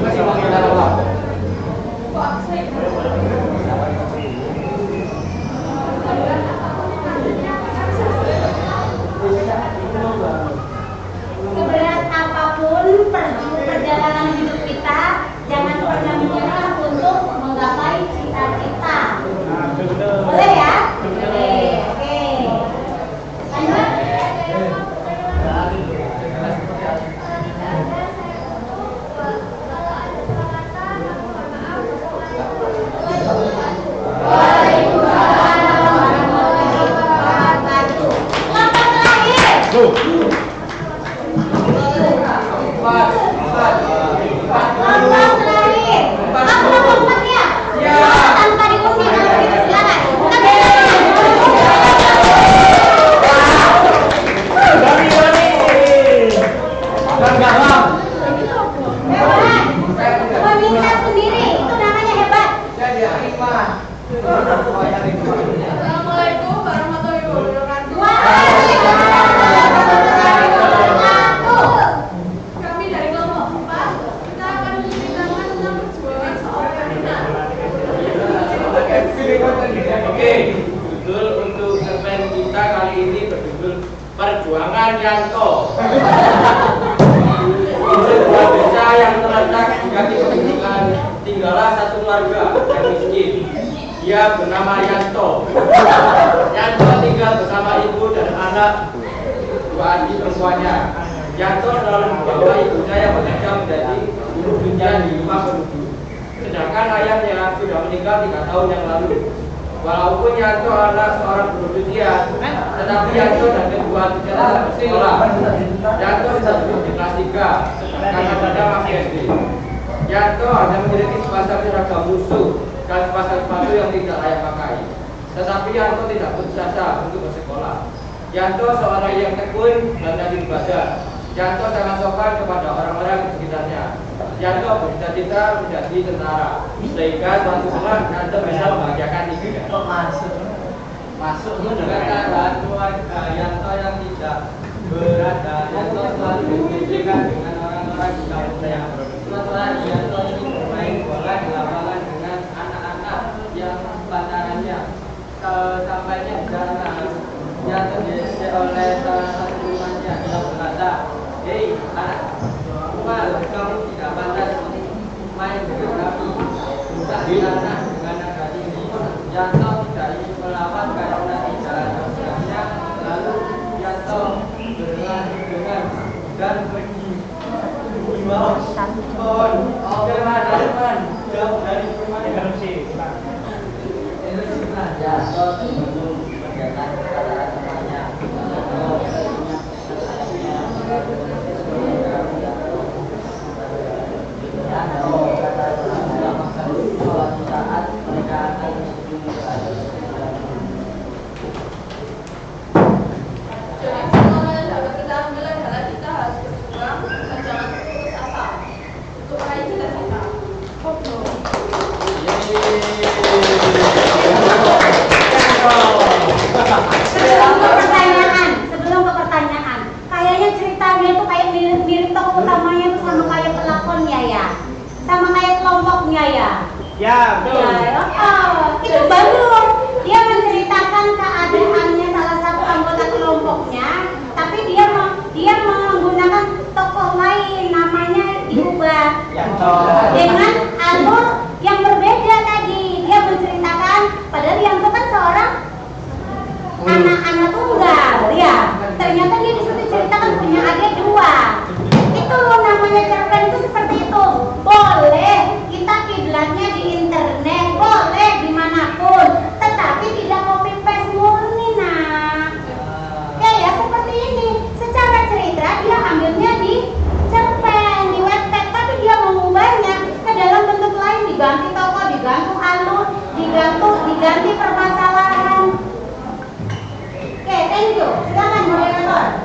Masih mau kita apa? Seberat apapun perjalanan hidup kita, jangan pernah menyerah untuk menggapai cita-cita. Boleh ya? Boleh. Oke. Lanjut. Waalaikumsalam warahmatullahi wabarakatuh. Selamat terakhir. Lambang terakhir. Aku lompat ya? Ya. Tanpa diusir kalau gitu silakan. Gampang. Hebat. Meningkat sendiri itu namanya hebat. Saya dia hikmah. Assalamualaikum warahmatullahi wabarakatuh. Waalaikumsalam warahmatullahi wabarakatuh. Kami dari kelompok 4, kita akan menceritakan tentang perjuangan seorang wanita. Oke, judul untuk segmen kita kali ini berjudul Perjuangan Yanto. Sebuah desa yang terletak di kaki gunungan tinggallah satu keluarga yang miskin. Dia bernama Yanto. Yanto tinggal bersama ibu dan anak dua adik perempuannya. Yanto selalu membawa ibunya yang bekerja menjadi buruh hunian di rumah penduduk. Sedangkan ayahnya sudah meninggal 3 tahun yang lalu. Walaupun Yanto adalah seorang buruh hunian, tetapi Yanto dan kedua adiknya tetap bersekolah. Yanto sudah duduk di kelas 3, sedangkan adiknya masih SD. Yanto hanya memiliki sepasang seragam musuh dan sepasang sepatu yang tidak layak pakai. Tetapi Yanto tidak putus asa untuk bersekolah. Yanto seorang yang tekun dan rajin ibadah. Yanto sangat sopan kepada orang-orang di sekitarnya. Yanto bercita-cita menjadi tentara, sehingga suatu saat Yanto bisa membahagiakan ibunya. Masuk dengan keadaan keluarga Yanto yang tidak berada. Yanto selalu berbincang dengan orang-orang di kampungnya. Suatu hari Yanto ingin bermain bola di lapangan dengan anak-anak yang pantarannya. Sampainya di sana, Yanto diajak oleh salah satu temannya. Dia berkata, "Hei anak, kamu tidak pantas main dengan kami. Buka di sana dengan nada tinggi." Yanto tidak ingin melawan karena tidak ada sikapnya. Lalu Yanto berlari dengan dan pergi di bawah pohon. Teman-teman, jauh dari permainan. Yanto sebelum berjalan kepada temannya. Saat mereka akan Jadi pengalaman yang dapat kita ambil adalah kita harus berjuang dan jangan putus asa untuk meraih cita-cita. Sebelum ke pertanyaan, kayaknya ceritanya itu kayak mirip tokoh utamanya itu sama kayak pelakonnya ya, sama kayak kelompoknya ya. Ya, betul. Ya, itu bagus. Dia menceritakan keadaannya salah satu anggota kelompoknya, tapi dia menggunakan tokoh lain namanya diubah dengan alur yang berbeda tadi. Dia menceritakan padahal yang itu kan seorang anak tunggal ya. Ternyata dia disitu ceritakan punya adik 2. Itu namanya cerpen itu seperti itu. Boleh kita kiblatnya di internet, boleh dimanapun, tetapi tidak copy paste murni nah. Kayak seperti ini. Secara cerita dia ambilnya di cerpen, di webpad, tapi dia mengubahnya ke dalam bentuk lain, diganti tokoh, diganti alur, diganti permasalahan. Oke, thank you. Silakan moderator.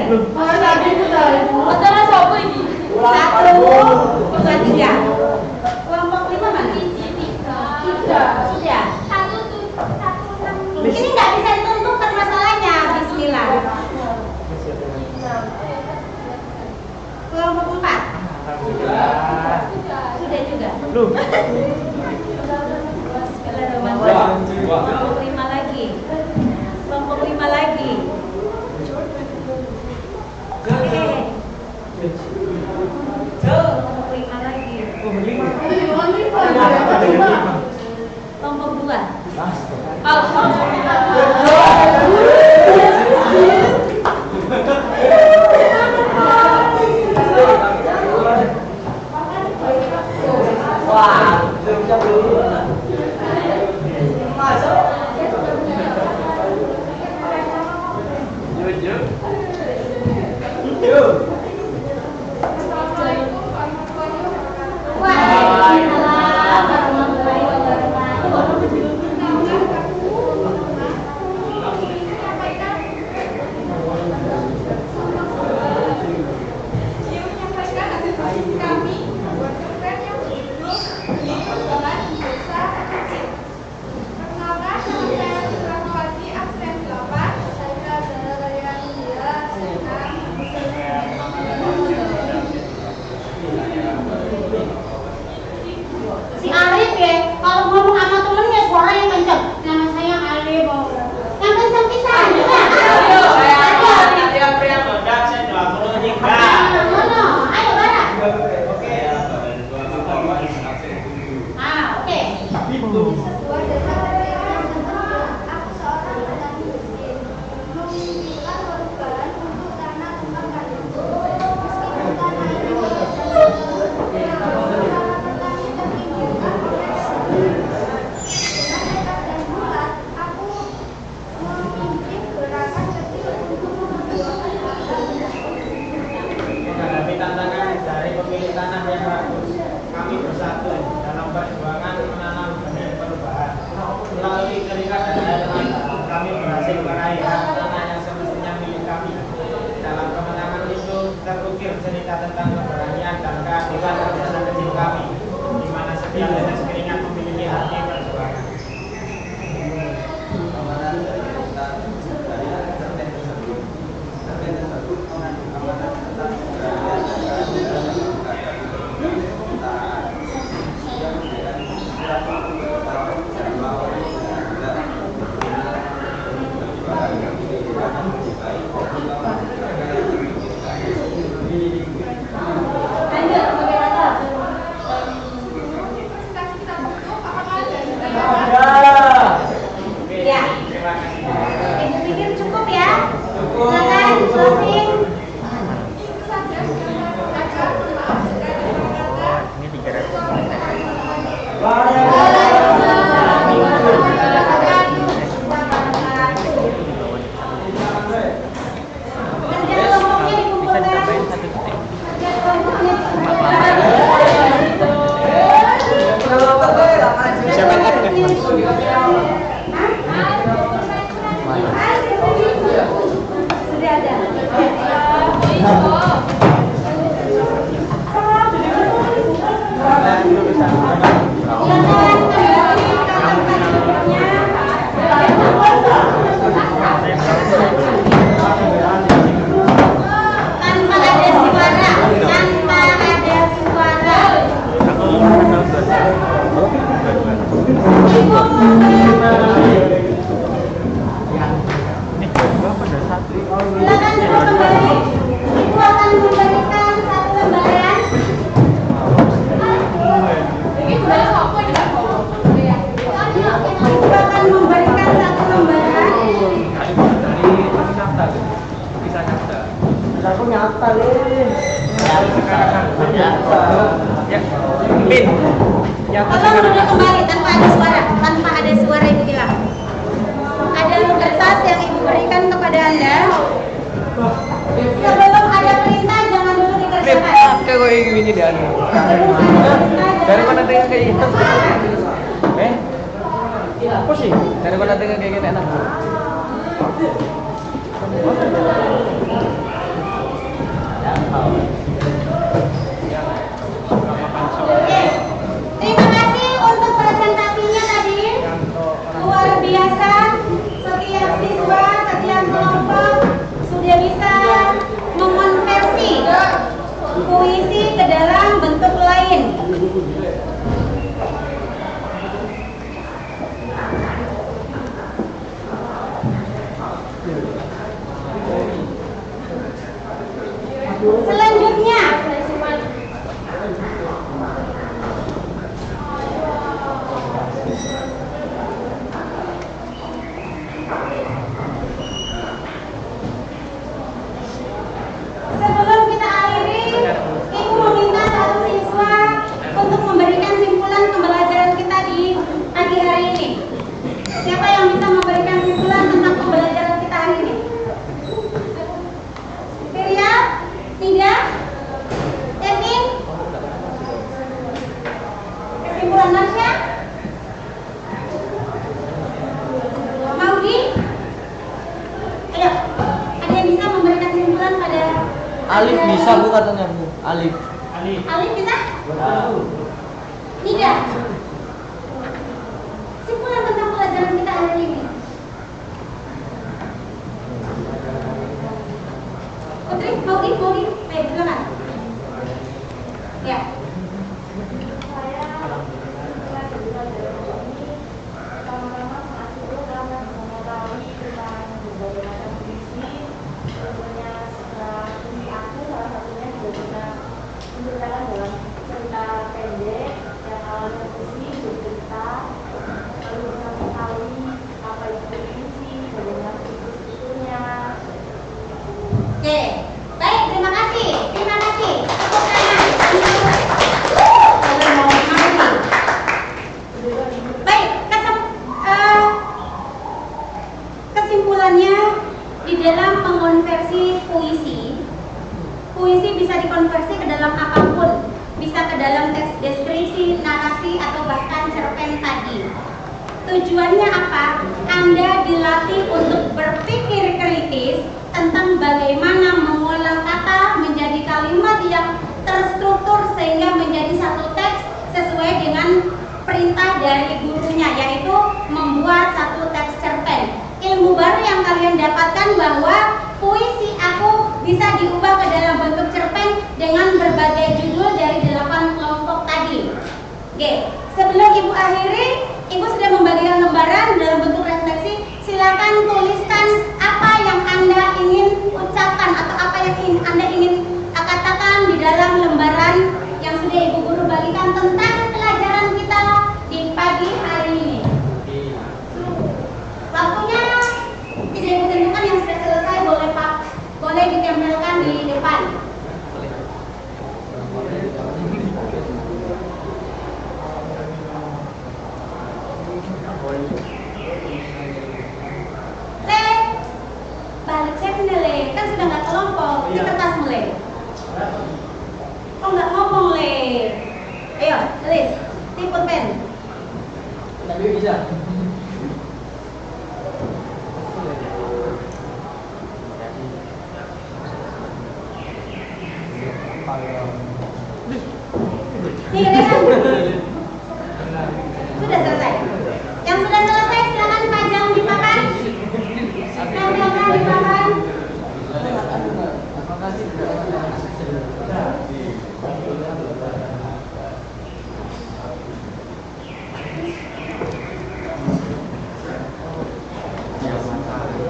Oh, tadi itu tadi. Antara siapa ini? 1, 2, 3. Kelompok 5 mana? Tiga. Sudah. Satu enam. Ini nggak bisa ditentukan masalahnya. Bismillah. Kelompok 4. Sudah juga. Kelompok 5 lagi. Kelompok 5 lagi. Oke. Kelompok 5 lagi. Kelompok 2. Waalaikumsalam warahmatullahi wabarakatuh. Si Arif ya, kalau ngomong sama temennya suaranya kenceng. Nama saya Arif. Yang kenceng bisa. Ayo, ayo bareng. Oke. Sebuah dasar aku seorang petani miskin, memimpikan perubahan untuk tanah tempat kami. Meskipun tanah ini petani terpinggirkan oleh dengan nekat dan bulat, aku memimpin gerakan kecil untuk memperjuangkan tanah. Menghadapi tantangan dari pemilik tanah yang bagus, kami bersatu dalam perjuangan menanam benih perubahan. Melalui keringat dan air mata, kami berhasil meraih hak tanah yang semestinya milik kami. Dalam kemenangan itu terukir cerita tentang keberanian dan keadilan masa kecil kami, di mana setiap tetes keringat memiliki arti perjuangan. Lanjut, moderator. Presentasi kita butuh apakah ada di Ya. Terima kasih. Ibu pikir cukup ya? Silakan closing. Itu saja agar maaf segala kata. Kerja kelompoknya dikumpulkan. Kerja kelompoknya sudah ada. Tanpa ada suara, tanpa ada suara. Ibu silakan ibu kembali. Ibu akan memberikan satu lembaran. Ibu akan memberikan satu lembaran. Aku nyata deh. Ya. Tolong duduk kembali tanpa ada suara. Tanpa ada suara ibu bilang. Ada kertas yang ibu berikan kepada anda. Sebelum ada perintah jangan dulu dikerjakan. Kayak gini deh. Dari mana dengar kayak gitu? Apa sih? Dari mana dengar kayak gitu enak? Oke, terima kasih untuk presentasinya tadi. Luar biasa, setiap siswa, setiap kelompok sudah bisa mengonversi puisi ke dalam bentuk lain. Selanjutnya, sebelum kita akhiri, Ibu meminta satu siswa untuk memberikan simpulan pembelajaran kita di pagi hari ini. Siapa yang bisa memberikan simpulan tentang pembelajaran kita hari ini? Firya? Nida? Kevin? Kesimpulan Marsha? Maudi? Ayo, ada yang bisa memberikan kesimpulan pada Alif bisa bu katanya bu. Alif. Alif bisa? Nida? Simpulan tentang pelajaran kita hari ini. Putri, Maudi, ayo silakan. Ya. Saya kesimpulan dari pelajaran ini pertama-tama saat itu karena mengetahui tentang berbagai macam puisi. Tentunya puisi aku salah satunya juga bisa menceritakan dalam cerita pendek yang awalnya puisi jadi cerita, lalu bisa mengetahui apa itu puisi, bagaimana puisi-puisinya. Oke, baik, terima kasih. Tepuk tangan. Baik, kesimpulannya di dalam mengonversi puisi bisa dikonversi ke dalam apapun, bisa ke dalam teks deskripsi, narasi, atau bahkan cerpen tadi. Tujuannya apa? Anda dilatih untuk berpikir kritis tentang bagaimana mengolah kata menjadi kalimat yang terstruktur sehingga menjadi satu teks sesuai dengan perintah dari gurunya, yaitu membuat satu teks cerpen. Ilmu baru yang kalian dapatkan bahwa puisi aku bisa diubah ke dalam bentuk cerpen dengan berbagai judul dari 8 kelompok tadi. Oke, sebelum Ibu akhiri, Ibu sudah membagikan lembaran dalam bentuk refleksi. Silakan tuliskan apa yang Anda ingin ucapkan atau apa yang Anda ingin katakan di dalam lembaran yang sudah Ibu Guru bagikan tentang pelajaran kita di pagi hari ini. Waktunya tidak Ibu tentukan, yang sudah selesai boleh ditempelkan di depan. Balik saya Le, kan sudah nggak kelompok, di kertas mulai. Kok nggak ngomong Le? Ayo, tulis, tipe pen. Tapi bisa. Nih, kan? Sudah selesai. Yang sudah selesai silakan pajang di papan. Tempelkan di papan.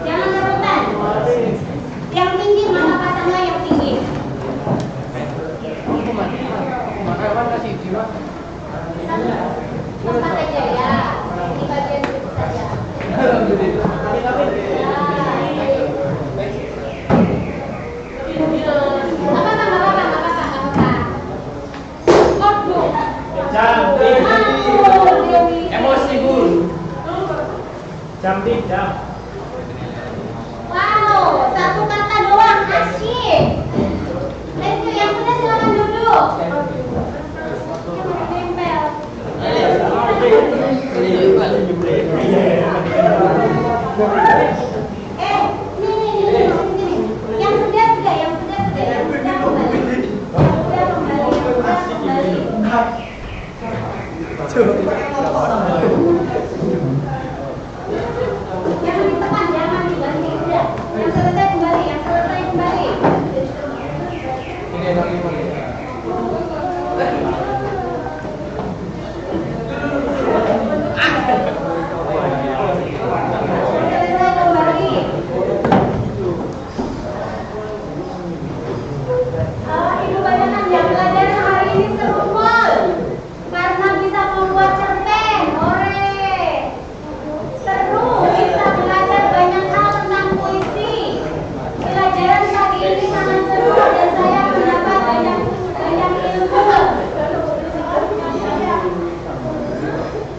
Jangan rebutan. Yang tinggi maka pasanglah yang tinggi. Tempat aja ya. Ini bagian itu saja. Emosi bun. Jam. Wow, satu kata doang, asyik. Yang sudah silakan duduk. Tempel. Nih. Yang sudah kembali.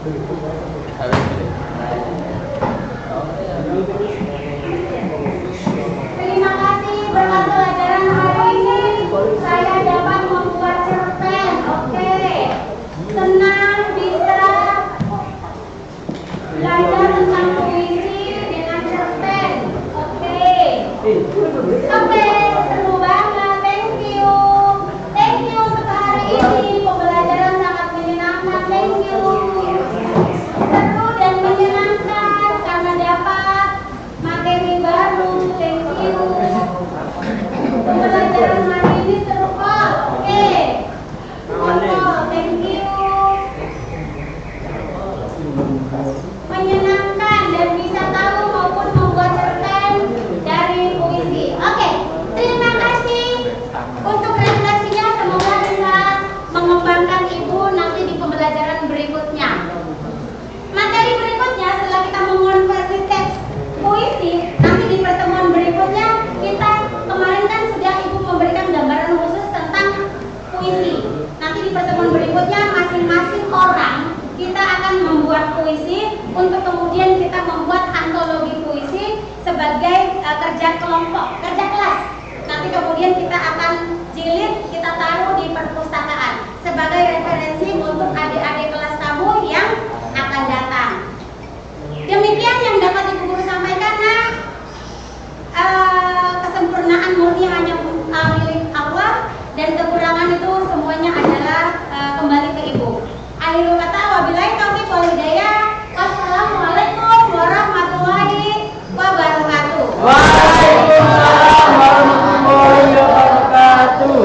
Terima kasih berkat pelajaran hari ini saya dapat membuat cerpen. Oke. Senang bisa belajar tentang puisi dengan cerpen. Oke. Oke, seru banget. Thank you. Thank you untuk hari ini. Pembelajaran sangat menyenangkan. Thank you. Seru dan menyenangkan karena dapat materi baru. Thank you. Pembelajaran hari ini seru kok. Oke. Thank you. Menyenangkan dan bisa tahu maupun membuat cerpen dari puisi. Oke, terima kasih untuk refleksinya. Semoga bisa mengembangkan ibu nanti di pembelajaran berikutnya. Materi berikutnya setelah kita mengonversi teks puisi, nanti di pertemuan berikutnya kita kemarin kan sudah ibu memberikan gambaran khusus tentang puisi. Nanti di pertemuan berikutnya masing-masing orang kita akan membuat puisi untuk kemudian kita membuat antologi puisi sebagai kerja kelompok, kerja kelas. Nanti kemudian kita akan jilid, kita taruh di perpustakaan sebagai referensi untuk adik-adik kelas kamu yang akan datang. Demikian yang dapat Ibu Guru sampaikan. Kesempurnaan murni hanya milik Allah dan kekurangan itu semuanya adalah kembali ke Ibu. Akhirul kata, wabillahi taufiq wal hidayah. Wassalamualaikum warahmatullahi wabarakatuh. Waalaikumsalam warahmatullahi wabarakatuh.